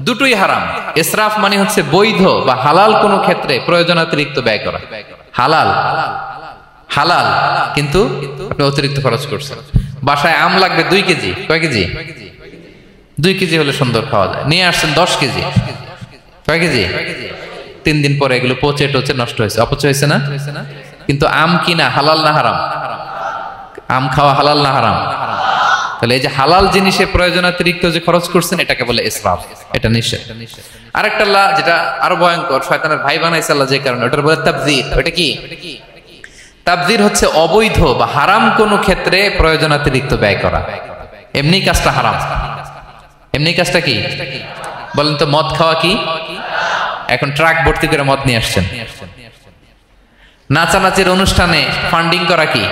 A: দুটোই হারাম। ইসরাফ মানে হচ্ছে বৈধ বা হালাল কোনো ক্ষেত্রে প্রয়োজনাতিরিক্ত ব্যয় করা, হালাল হালাল, কিন্তু আপনি অতিরিক্ত খরচ করছেন। বাসায় আম লাগবে 2 কেজি, কয় কেজি? 2 কেজি হলে সুন্দর খাওয়া যায়, নিয়ে আসছেন 10 কেজি, কয় কেজি? 3 দিন পরে এগুলো পচে টচে নষ্ট হয়েছে, অপচয় হয়েছে না? কিন্তু আম কিনা হালাল না হারাম? আম খাওয়া হালাল না হারাম? তাহলে এই যে হালাল জিনিসে প্রয়োজনাতিরিক্ত যে খরচ করছেন এটাকে বলে ইসরাফ, এটা নিষেধ। আরেকটা আল্লাহ যেটা আরো ভয়ঙ্কর, শয়তানের ভাই বানাইছে আল্লাহ যে কারণে, ওটা বলে তাবযীর। ওটা কি? তাবযীর হচ্ছে অবৈধ বা হারাম কোনো ক্ষেত্রে প্রয়োজনাতিরিক্ত ব্যয় করা। এমনি কাজটা হারাম। এমনি কাজটা কি? বলেন তো, মদ খাওয়া কি? এখন ট্রাক ভর্তি করে মদ নিয়ে আসছেন। নাচানাচির অনুষ্ঠানে ফান্ডিং করা কি?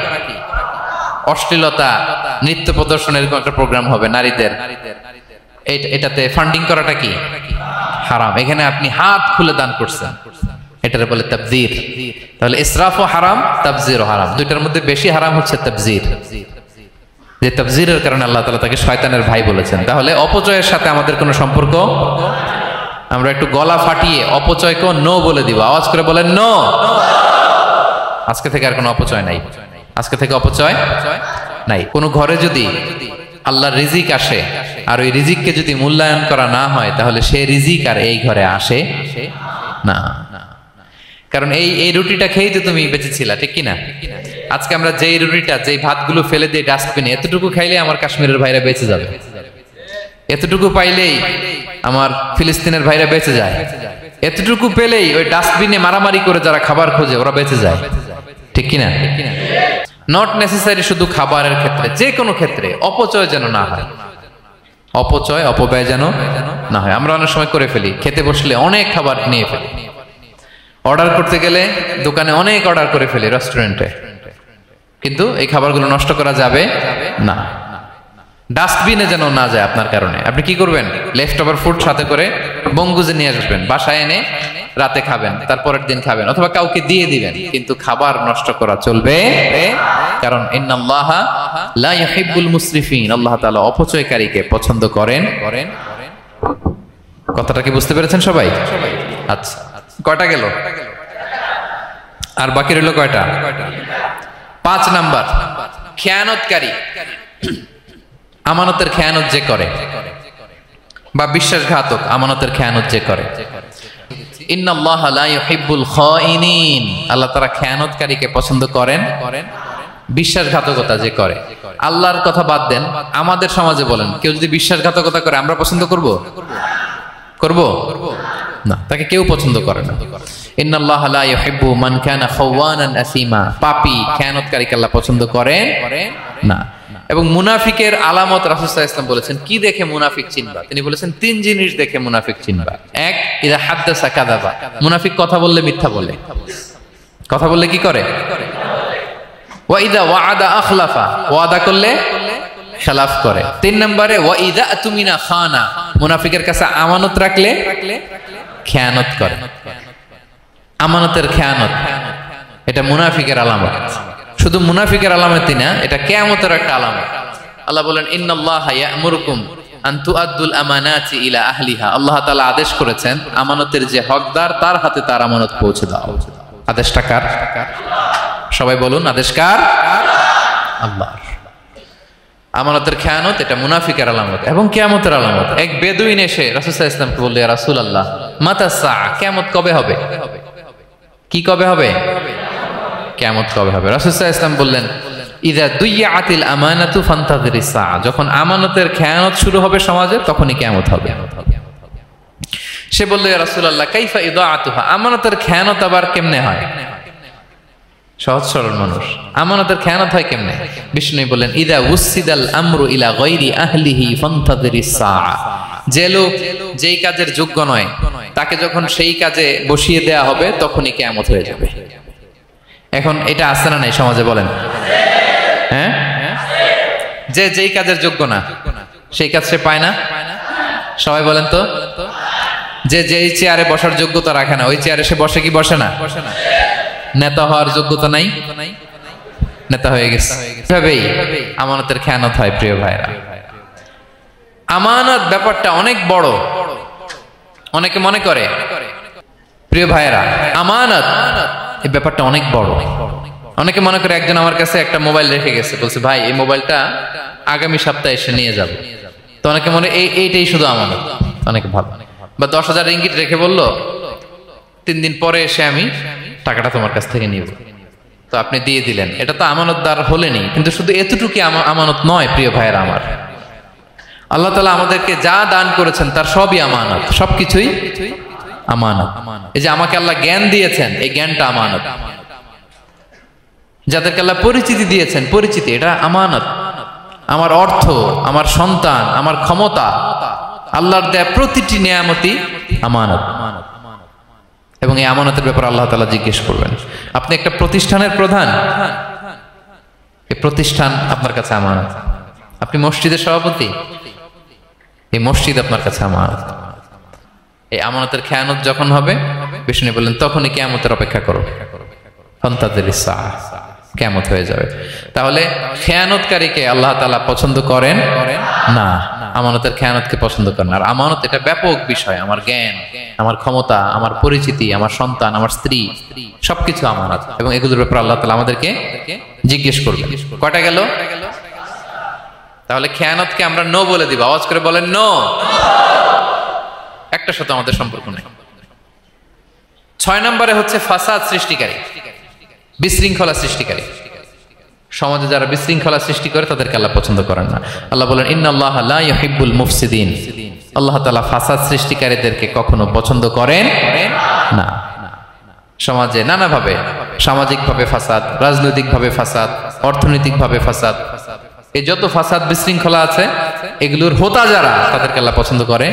A: অশ্লীলতা, নৃত্য প্রদর্শনের একটা প্রোগ্রাম হবে নারীদের, এটাতে ফান্ডিং করাটা কি? হারাম। এখানে আপনি হাত খুলে দান করছেন, এটারে বলে তাবযীর। তাহলে ইসরাফও হারাম, তাবযীরও হারাম। দুইটার মধ্যে বেশি হারাম হচ্ছে তাবযীর। যে তাবযীরের কারণে আল্লাহ তাআলা তাকে শয়তানের ভাই বলেছেন। তাহলে অপচয়ের সাথে আমাদের কোনো সম্পর্ক, আমরা একটু গলা ফাটিয়ে অপচয়কে নো বলে দিব। আওয়াজ করে বলেন নো। আজকে থেকে আর কোনো অপচয় নাই, আজকে থেকে অপচয় নাই। কোন ঘরে যদি আল্লাহর রিজিক আসে আর ওই রিজিককে যদি মূল্যায়ন করা না হয়, তাহলে সে রিজিক আর এই ঘরে আসে না। কারণ এই রুটিটা খেয়েই তো তুমি বেঁচেছিলা, ঠিক কিনা? আজকে আমরা যেই রুটিটা, যেই ভাতগুলো ফেলে দিয়ে ডাস্টবিনে, এতটুকু খাইলে আমার কাশ্মীরের ভাইরা বেঁচে যাবে, এতটুকু পাইলেই আমার ফিলিস্তিনের ভাইরা বেঁচে যায়, এতটুকু পেলেই ওই ডাস্টবিনে মারামারি করে যারা খাবার খোঁজে ওরা বেঁচে যায়, ঠিক কিনা? নট নেসেসারি শুধু খাবারের ক্ষেত্রে, যে কোনো ক্ষেত্রে অপচয় যেন না হয়, অপচয় অপব্যয় যেন না হয়। আমরা অনেক সময় করে ফেলি, খেতে বসলে অনেক খাবার নিয়ে ফেলি, অর্ডার করতে গেলে দোকানে অনেক অর্ডার করে ফেলি, রেস্টুরেন্টে, কিন্তু এই খাবারগুলো নষ্ট করা যাবে না। ডাস্টবিনে যেন না যায় আপনার কারণে। আপনি কি করবেন? লেফট ওভার ফুড সাথে করে বঙ্গুজে নিয়ে আসবেন, বাসায় এনে রাতে খাবেন, তারপরের দিন খাবেন, অথবা কাউকে দিয়ে দিবেন, কিন্তু খাবার নষ্ট করা চলবে, কারণ ইন্নাল্লাহা লা ইউহিব্বুল মুসরিফিন, আল্লাহ তাআলা অপচয়কারীকে পছন্দ করেন। কথাটা কি বুঝতে পেরেছেন সবাই? আচ্ছা, কয়টা গেল? আর বাকি রইল কয়টা? 5 নাম্বার, খেয়ানতকারী। আমানতের খেয়ানত যে করে, বা বিশ্বাসঘাতক, আমানতের খেয়ানত যে করে। ইন্নাল্লাহা লা ইউহিব্বুল খাইনিন, আল্লাহ তাআলা খেয়ানতকারীকে পছন্দ করেন, বিশ্বাসঘাতকতা যে করে। আল্লাহর কথা বাদ দেন, আমাদের সমাজে বলেন, কেউ যদি বিশ্বাসঘাতকতা করে আমরা পছন্দ করব? করব না, তাকে কেউ পছন্দ করে না। ইন্নাল্লাহা লা ইউহিব্বু মান কানা খাওয়ানান আসিমা, পাপী খেয়ানতকারীকে আল্লাহ পছন্দ করেন না। এবং মুনাফিকের আলামত রাসূল সাল্লাল্লাহু আলাইহি ওয়াসাল্লাম বলেছেন, কি দেখে মুনাফিক চিনবা? তিনি বলেছেন 3 জিনিস দেখে মুনাফিক চিনবা। 1, ইযা হাদাসা কাযাবা, মুনাফিক কথা বললে মিথ্যা বলে। কথা বললে কি করে? ওয়া ইযা ওয়াআদা আখলাফা, ওয়াদা করলে খেলাফ করে। 3 নম্বরে ওয়া ইযা আতুমিনা খানা, মুনাফিকের কাছে আমানত রাখলে খেয়ানত করে। আমানতের খেয়ানত, এটা মুনাফিকের আলামত। শুধু মুনাফিকের আলামতই না, এটা কিয়ামতের একটা আলামত। আল্লাহ বলেন, ইন্নাল্লাহা ইয়া'মুরুকুম আন তুআদ্দুল আমানাতি ইলা আহলিহা, আল্লাহ তাআলা আদেশ করেছেন আমানতের যে হকদার তার হাতে তার আমানত পৌঁছে দাও। আদেশটা কার? সবাই বলুন, আদেশ কার? আল্লাহর। আমানতের খেয়ানত এটা মুনাফিকের আলামত এবং কিয়ামতের আলামত। এক বেদুইন এসে রাসূল সাল্লাল্লাহু আলাইহি ওয়াসাল্লামকে বলল, ইয়া রাসূলুল্লাহ মাতা সাআ, কিয়ামত কবে হবে? কি কবে হবে? কিয়ামত কবে হবে? রাসূল সাল্লাল্লাহু আলাইহি ওয়াসাল্লাম বললেন, ইযা দুইয়াতিল আমানাতু ফান্তাযিরিস সাআ, যখন আমানতের খেয়ানত শুরু হবে সমাজে তখনই কিয়ামত হবে। সে বলল, ইয়া রাসূলুল্লাহ কাইফা ইদাআতুহা, আমানতের খেয়ানত আবার কেমনে হয়? সহজ সরল মানুষ, আমানতের খেয়ানত হয় কেমনে? বিষ্ণু বললেন, ইদা উসিদাল আমরু ইলা গায়রি আহলিহি ফান্তাযিরিস সাআ, যে লোক যেই কাজের যোগ্য নয় তাকে যখন সেই কাজে বসিয়ে দেয়া হবে তখনই কিয়ামত হয়ে যাবে। এখন এটা আছে না নাই সমাজে বলেন? হ্যাঁ, যে যেই কাজের যোগ্য না সেই কাজ সে পায় না। সবাই বলেন তো, যে যেই চেয়ারে বসার যোগ্যতা রাখে না ওই চেয়ারে সে বসে কি বসে না? নেতা হওয়ার যোগ্যতা নাই, নেতা হয়ে গেছে। এভাবেই আমানতের খেয়ানত হয়। প্রিয় ভাইরা, আমানত ব্যাপারটা অনেক বড়। অনেকে মনে করে, প্রিয় ভাইরা, আমানত এই ব্যাপারটা অনেক বড়। অনেকে মনে করে, একজন আমার কাছে একটা মোবাইল রেখে গেছে, বলছে ভাই এই মোবাইলটা আগামী সপ্তাহে এসে নিয়ে যাবো। তো অনেকে মনে এইটাই শুধু আমানত, অনেক ভালো। বা 10,000 রিঙ্গিট রেখে বললো 3 দিন পরে এসে আমি টাকাটা তোমার কাছ থেকে নিব। তো আপনি দিয়ে দিলেন, এটা তো আমানতদার হলেনি। কিন্তু শুধু এতটুকু আমানত নয় প্রিয় ভাইয়েরা আমার, আল্লাহ তাআলা আমাদেরকে যা দান করেছেন তার সবই আমানত, সবকিছুই আমানত। এই যে আমাকে আল্লাহ জ্ঞান দিয়েছেন, এই জ্ঞানটা আমানত। যাদেরকে আল্লাহ পরিচিতি দিয়েছেন, পরিচিতি এটা আমানত। আমার অর্থ, আমার সন্তান, আমার ক্ষমতা, আল্লাহর দেয়া প্রতিটি নিয়ামতই আমানত। এবং এই আমানতের ব্যাপারে আল্লাহ তাআলা জিজ্ঞেস করবেন। আপনি একটা প্রতিষ্ঠানের প্রধান, এই প্রতিষ্ঠান আপনার কাছে আমানত। আপনি মসজিদের সভাপতি, এই মসজিদ আপনার কাছে আমানত। এই আমানতের খেয়ানত যখন হবে, বিষ্ণু বললেন তখনই কিয়ামতের অপেক্ষা করো, ফান্তাযিরিস সাআ, কিয়ামত হয়ে যাবে। তাহলে খেয়ানতকারীকে আল্লাহ তাআলা পছন্দ করেন না, আমানতের খেয়ানতকে পছন্দ করেন। আর আমানত এটা ব্যাপক বিষয়। আমার জ্ঞান, আমার ক্ষমতা, আমার পরিচিতি, আমার সন্তান, আমার স্ত্রী, সবকিছু আমানত। এবং এগুলোর ব্যাপারে আল্লাহ তাআলা আমাদেরকে জিজ্ঞেস করবেন। কয়টা গেল? তাহলে খেয়ানতকে আমরা নো বলে দিব। আওয়াজ করে বলেন নো। একটা সাথে আমাদের সম্পর্ক নেই। 6 নম্বরে হচ্ছে ফাসাদ সৃষ্টিকারী, বিশৃঙ্খলা সৃষ্টিকারী। সমাজে যারা বিশৃঙ্খলা সৃষ্টি করে তাদেরকে আল্লাহ পছন্দ করেন না। আল্লাহ বলেন, ইন্নাল্লাহা লা ইউহিব্বুল মুফসিদিন, আল্লাহ তাআলা ফাসাদ সৃষ্টিকারীদেরকে কখনো পছন্দ করেন না। সমাজে নানাভাবে, সামাজিকভাবে ফাসাদ, রাজনৈতিকভাবে ফাসাদ, অর্থনৈতিকভাবে ফাসাদ, এই যত ফাসাদ বিশৃঙ্খলা আছে এগুলোর হোতা যারা, তাদেরকে আল্লাহ পছন্দ করে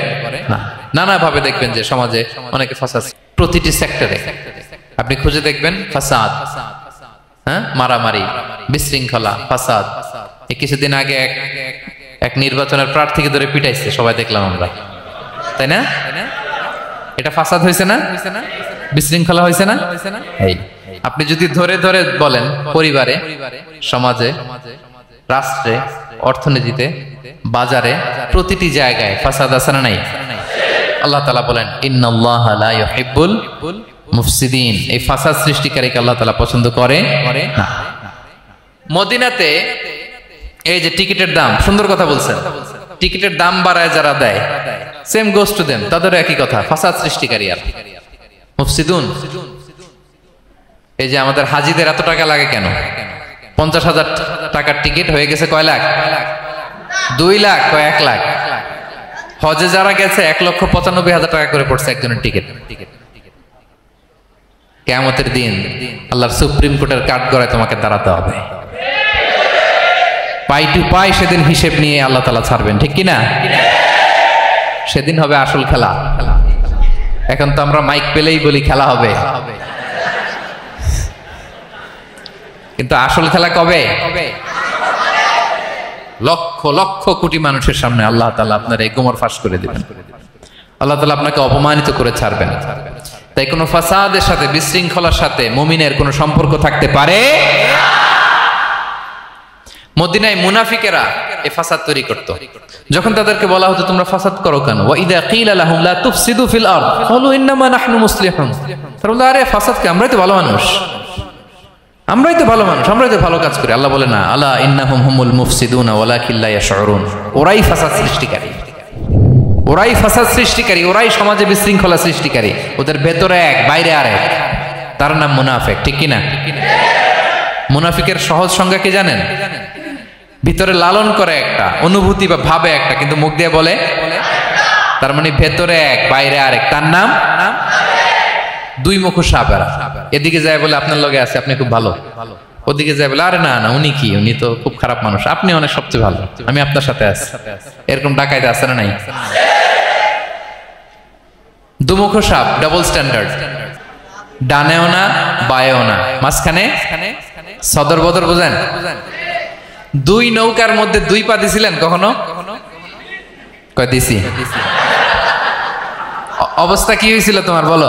A: না। নানাভাবে দেখবেন যে সমাজে অনেকে ফাসাদ, প্রতিটি সেক্টরে আপনি খুঁজে দেখবেন ফাসাদ। হ্যাঁ, মারামারি, বিশৃঙ্খলা, ফাসাদ। এই কিছুদিন আগে এক নির্বাচনের প্রার্থীকে ধরে পিটাইছে, সবাই দেখলাম আমরা, তাই না? এটা ফাসাদ হয়েছে না? বিশৃঙ্খলা হয়েছে না? এই আপনি যদি ধরে ধরে বলেন, পরিবারে, সমাজে, রাষ্ট্রে, অর্থনীতিতে, বাজারে, প্রতিটি জায়গায় ফাসাদ আছে না নাই? আল্লাহ তাআলা বলেন, ইন্নাল্লাহা লা ইউহিব্বুল মুফসিদিন, এই ফাসাদ সৃষ্টিকারীকে আল্লাহ তাআলা পছন্দ করে না। মদিনাতে এই যে টিকিটের দাম, সুন্দর কথা বলছেন, টিকিটের দাম বাড়ায় যারা দেয়, সেম গোস টু দেম, তাদের একই কথা, ফাসাদ সৃষ্টিকারী আর মুফসিদুন। এই যে আমাদের হাজিদের এত টাকা লাগে কেন? 50,000 টাকার টিকিট হয়ে গেছে কয় লাখ? 2 লাখ, কয় 1 লাখ। হজে যারা গেছে 1,95,000 টাকা করে পড়ছে একজনের টিকিট। কিয়ামতের দিন আল্লাহর সুপ্রিম কোর্টের কাঠগড়ায় তোমাকে দাঁড়াতে হবে, পাই টু পাই। সেদিন হিসেব নিয়ে আল্লাহ তাআলা ছাড়বেন, ঠিক কিনা? সেদিন হবে আসল খেলা। এখন তো আমরা মাইক পেলেই বলি খেলা হবে, কিন্তু আসল খেলা কবে? লক্ষ লক্ষ কোটি মানুষের সামনে আল্লাহ তাআলা আপনার এই গোমর ফাঁস করে দিবেন। আল্লাহ তাআলা আপনাকে অপমানিত করে ছাড়বেন। তাই কোনো ফাসাদের সাথে, বিশৃঙ্খলার সাথে মুমিনের কোনো সম্পর্ক থাকতে পারে? মদিনায় মুনাফিকেরা এই ফাসাদ তৈরি করত। যখন তাদেরকে বলা হতো তোমরা ফাসাদ করো কেন, ওয়া ইযা কিলা লাহুম লা তুফসিদু ফিল আরদ ক্বালু ইন্নামা নাহনু মুসলিহুন, তারা বলল আরে ফাসাদ কে, আমরাই তো ভালো মানুষ, আমরাই তো ভালো মানুষ, আমরাই তো ভালো কাজ করি। আল্লাহ বলে না, আলা ইন্নাহুম হুমুল মুফসিদুনা ওয়ালাকিন লা ইয়াশউরুন। ওরাই ফাসাদ সৃষ্টিকারী, ওরাই ফাসাদ সৃষ্টিকারী, ওরাই সমাজে বিশৃঙ্খলা সৃষ্টিকারী। ওদের ভেতরে এক, বাইরে আরেক। তার নাম মুনাফিক, ঠিক কি না? মুনাফিকের সহজ সংজ্ঞা কি জানেন? ভিতরে লালন করে একটা, অনুভূতি বা ভাবে একটা, কিন্তু মুখ দিয়ে বলে। তার মানে ভেতরে এক, বাইরে আরেক। তার নাম দুই মুখ সাপেরা। এদিকে যায় বলে আপনার লগে আছে, আপনি খুব ভালো, ওদিকে যায় বলে আরে না না, উনি কি, উনি তো খুব খারাপ মানুষ, আপনি অনেক সবচেয়ে ভালো, আমি আপনার সাথে আছি। এরকম ডাকাইতে আছে না নাই? দুমুখ সাপ, ডাবল স্ট্যান্ডার্ড। ডানেও না বায়েও না, মাঝখানে সদর বদর। বুঝেন? দুই নৌকার মধ্যে দুই পা দিছিলেন কখনো? কয় দিছি। অবস্থা কি হয়েছিল তোমার বলো?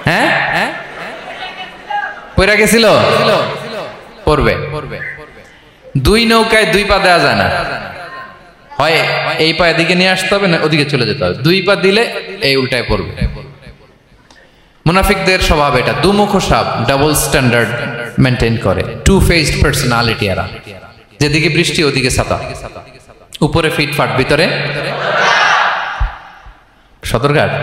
A: হ্যাঁ, পড়ে গেছিল, পড়বে। দুই নৌকায় দুই পা দেওয়া যায় না, হয় এই পা এদিকে নিয়ে আসতে হবে, না ওদিকে চলে যেতে হবে। দুই পা দিলে এই উল্টায় পড়বে। মুনাফিকদের স্বভাব এটা, দুমুখ সাপ, ডাবল স্ট্যান্ডার্ড মেনটেন করে, টু ফেসড পার্সোনালিটি এরা। যেদিকে বৃষ্টি ওদিকে ছাতা, উপরে ফিটফাট, ভিতরে সদরঘাট।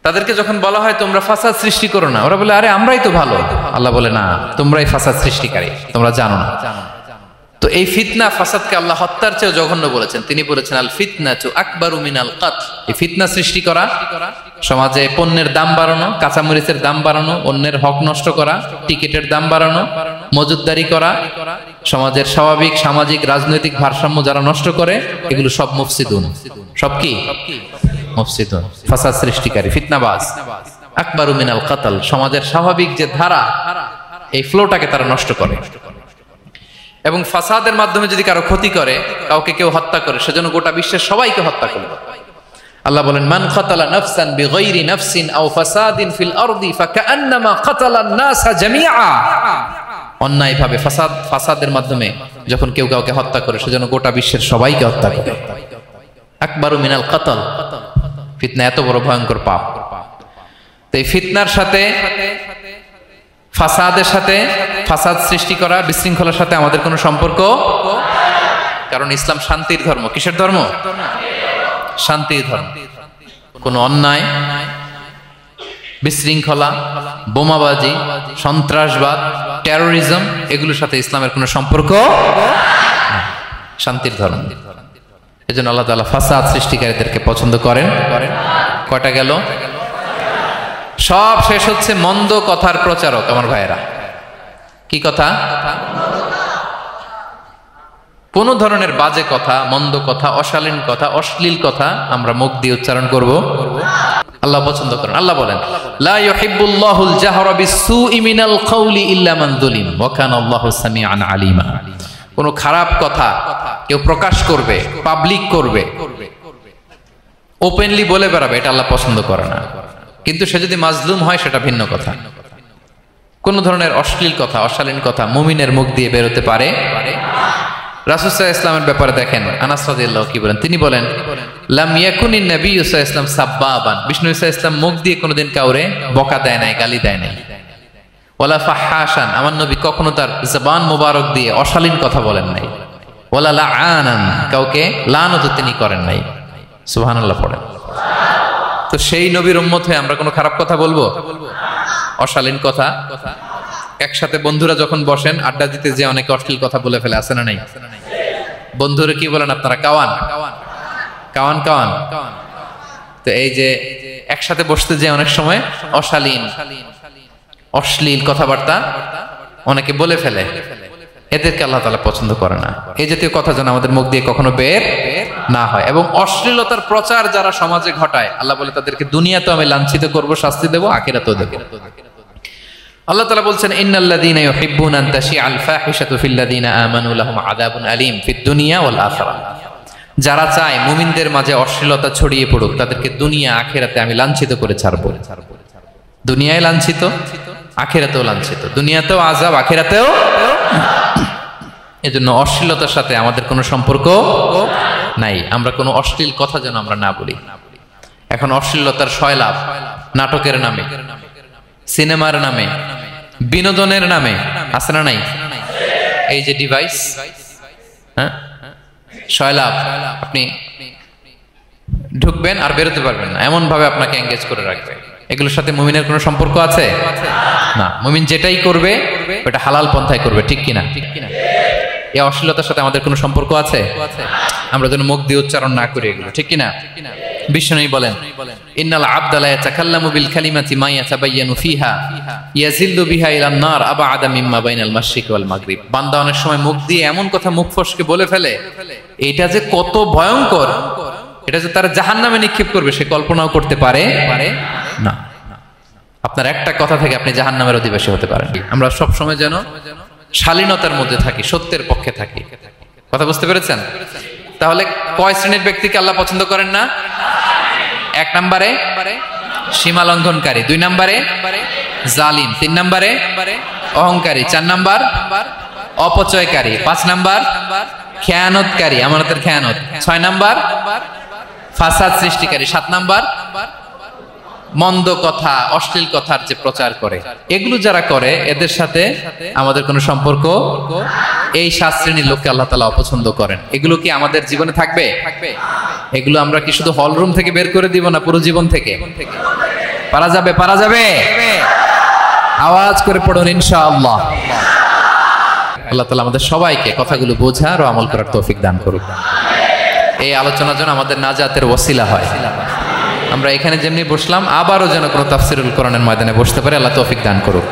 A: তাদেরকে যখন বলা হয় তোমরা ফাসাদ সৃষ্টি করো না, ওরা বলে আরে আমরাই তো ভালো। আল্লাহ বলে না, তোমরাই ফাসাদ সৃষ্টিকারী, তোমরা জানো না। তো এই ফিতনা ফাসাদকে আল্লাহ হত্যার চেয়ে জঘন্য বলেছেন। তিনি বলেছেন আল ফিতনাতু আকবারু মিনাল কতল। এই ফিতনা সৃষ্টি করা, সমাজে পণ্যের দাম বাড়ানো, কাঁচামরিচের দাম বাড়ানো, অন্যের হক নষ্ট করা, টিকিটের দাম বাড়ানো, মজুদদারি করা, সমাজের স্বাভাবিক সামাজিক রাজনৈতিক ভারসাম্য যারা নষ্ট করে, এগুলো সব মুফসিদুন। সব কি? মুফসিদুন, ফাসাদ সৃষ্টিকারী, ফিতনাবাজ। আকবারু মিনাল কতল, সমাজের স্বাভাবিক যে ধারা, এই ফ্লোটাকে তারা নষ্ট করে। এবং ফাসাদের মাধ্যমে যদি কারো ক্ষতি করে, কাউকে কেউ হত্যা করে, সেজন্য গোটা বিশ্বের সবাইকে হত্যা করে। আল্লাহ বলেন মান কাতালা নাফসান বিগাইরি নাফসিন আও ফাসাদিন ফিল আরদি ফাকান্নামা কাতালান নাসা জামিআ। অন্যায়ভাবে ফাসাদের মাধ্যমে যখন কেউ কাউকে হত্যা করে, সেজন্য গোটা বিশ্বের সবাইকে হত্যা করে। আকবারু মিনাল কতল, ফিতনা এত বড় ভয়ঙ্কর পাপ। তো এই ফিতনার সাথে, ফাসাদের সাথে, ফাসাদ সৃষ্টি করা, বিশৃঙ্খলার সাথে আমাদের কোনো সম্পর্ক। কারণ ইসলাম শান্তির ধর্ম। কিসের ধর্ম? শান্তির ধর্ম। কোনো অন্যায়, বিশৃঙ্খলা, বোমাবাজি, সন্ত্রাসবাদ, টেরোরিজম, এগুলোর সাথে ইসলামের কোনো সম্পর্ক। শান্তির ধর্ম। এজন্য আল্লাহ তাআলা ফাসাদ সৃষ্টিকারীদেরকে পছন্দ করেন। কয়টা গেল? সব শেষ হচ্ছে মন্দ কথার প্রচারক। আমার ভাইয়েরা, কি কথা? কোন ধরনের বাজে কথা, মন্দ কথা, অশালীন কথা, অশ্লীল কথা আমরা মুখ দিয়ে উচ্চারণ করব, আল্লাহ পছন্দ করেন। আল্লাহ বলেন লা ইউহিব্বুল্লাহুল জাহরা বিসসুই মিনাল কওলি ইল্লা মান যুলিম ওয়া কানা আল্লাহু সামিআন আলিমা। কোন খারাপ কথা কেউ প্রকাশ করবে, পাবলিক করবে, ওপেনলি বলে বেড়াবে, এটা আল্লাহ পছন্দ করে না। কিন্তু সে যদি মাজলুম হয় সেটা ভিন্ন কথা। কোন ধরনের অশ্লীল কথা, অশালীন কথা মুমিনের মুখ দিয়ে বেরোতে পারে। রাসূল সাল্লাল্লাহু আলাইহি ওয়াসাল্লামের ব্যাপারে দেখেন, আনাস রাদিয়াল্লাহু কি বলেন? তিনি বলেন লাম ইয়াকুনিন নাবিয়্যু সাল্লাল্লাহু আলাইহি ওয়াসাল্লাম সাব্বাবান। বিষ্ণু সাল্লাল্লাহু আলাইহি ওয়াসাল্লাম মুখ দিয়ে কোনোদিন কাউরে বকা দেয় নাই, গালি দেয় নাই। ওয়ালা ফাহাশান, আমার নবী কখনো তার জবান মোবারক দিয়ে অশালীন কথা বলেন নাই। ওয়ালা লাআনান, কাউকে লানত তিনি করেন নাই। সুবহানাল্লাহ পড়েন। তো সেই নবীর উম্মত হয়ে আমরা কোনো খারাপ কথা বলবো? অশালীন কথা। একসাথে বন্ধুরা যখন বসেন আড্ডা দিতে, যে অনেকে অশ্লীল কথা বলে ফেলে, আছে না নাই? বন্ধুরা কি বলেন আপনারা? Cowan Cowan Cowan. তো এই যে একসাথে বসতে যে অনেক সময় অশালীন, অশ্লীল কথাবার্তা অনেকে বলে ফেলে, এদেরকে আল্লাহ তাআলা পছন্দ করে না। এই জাতীয় কথা যেন আমাদের মুখ দিয়ে কখনো বের না হয়। এবং অশ্লীলতার প্রচার যারা সমাজে ঘটায়, আল্লাহ বলে তাদেরকে দুনিয়াতেও আমি লাঞ্ছিত করব, শাস্তি দেব, আখিরাতেও দেব। আল্লাহ তাআলা বলছেন ইন্নাল্লাযীনা ইউহিব্বুনা আন তাশিআল ফাহিশাতু ফিল্লাযীনা আমানু লাহুম আযাবুন আলীম ফিদ দুনিয়া ওয়াল আখিরাহ। যারা চায় মুমিনদের মাঝে অশ্লীলতা ছড়িয়ে পড়ুক, তাদেরকে দুনিয়া আখিরাতে আমি লাঞ্ছিত করে ছাড়ব। দুনিয়ায় লাঞ্ছিত, আখিরাতেও লাঞ্ছিত। দুনিয়াতেও আযাব, আখিরাতেও। এজন্য অশ্লীলতার সাথে আমাদের কোনো সম্পর্ক নাই। আমরা কোনো অশ্লীল কথা যেন আমরা না বলি। এখন অশ্লীলতার সয়লাভ, নাটকের নামে সিনেমার নামে, বিনোদনের নামে, আছে না নাই? এই যে ডিভাইস, হ্যাঁ, শয়লাভ, আপনি ঢুকবেন আর বেরোতে পারবেন না, এমন ভাবে আপনাকে এঙ্গেজ করে রাখবে। এগুলোর সাথে মুমিনের কোনো সম্পর্ক আছে না। মুমিন যেটাই করবে ওটা হালাল পন্থায় করবে, ঠিক কিনা? এই অশ্লীলতার সাথে আমাদের কোনো সম্পর্ক আছে? আমরা যেন মুখ দিয়ে উচ্চারণ না করি এগুলো, ঠিক কিনা? বিষ্ণু বলেন, ইন্নাল আবদা লা ইয়াতাকাল্লামু বিল কালিমাতি মা ইয়াতাবায়ানু ফিহা ইয়াজিল্লু বিহা ইলান নার আবআদা মিম্মা বাইনাল মাশরিক ওয়াল মাগরিব। বান্দা অনেক সময় মুখ দিয়ে এমন কথা মুখ ফসকে বলে ফেলে, এটা যে কত ভয়ঙ্কর, এটা যে তার জাহান্নামে নিক্ষেপ করবে সে কল্পনাও করতে পারে না। আপনার একটা কথা থেকে আপনি জাহান্নামের অধিবাসী হতে পারেন। আমরা সব সময় যেন শালীনতার মধ্যে থাকি, সত্যের পক্ষে থাকি। কথা বুঝতে পেরেছেন? তাহলে কয় শ্রেণীর ব্যক্তিকে আল্লাহ পছন্দ করেন না? 1 নম্বরে সীমা লঙ্ঘনকারী, 2 নম্বরে জালিম, 3 নম্বরে অহংকারী, 4 নম্বর অপচয়কারী, 5 নম্বর খেয়ানতকারী, আমানতের খেয়ানত, 6 নম্বর ফাসাদ সৃষ্টিকারী, 7 নম্বর মন্দ কথা, অশ্লীল কথার যে প্রচার করে। এগুলো যারা করে এদের সাথে আমাদের কোনো সম্পর্ক, এই 7 শ্রেণীর লোককে আল্লাহ তাআলা অপছন্দ করেন। এগুলো কি আমাদের জীবনে থাকবে? এগুলো আমরা কি শুধু হল রুম থেকে বের করে দিব না পুরো জীবন থেকে? পারা যাবে? পারা যাবে? আওয়াজ করে পড়ুন ইনশাআল্লাহ। আল্লাহ তাআলা আমাদের সবাইকে কথাগুলো বোঝার ও আমল করার তৌফিক দান করুক। এই আলোচনা যেন আমাদের নাজাতের ওসিলা হয়। আমরা এখানে যেমনি বসলাম আবারও যেন কোনো তাফসিরুল কোরআনের ময়দানে বসতে পারে, আল্লাহ তৌফিক দান করুক।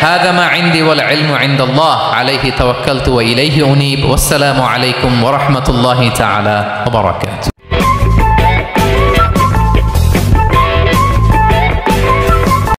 A: হাযা মা ইনদি ওয়াল ইলমু ইনদাল্লাহ আলাইহি তাওয়াক্কালতু ওয়া ইলাইহি উনীব। ওয়াসসালামু আলাইকুম ওয়া রাহমাতুল্লাহি তাআলা ওয়া বারাকাতুহু।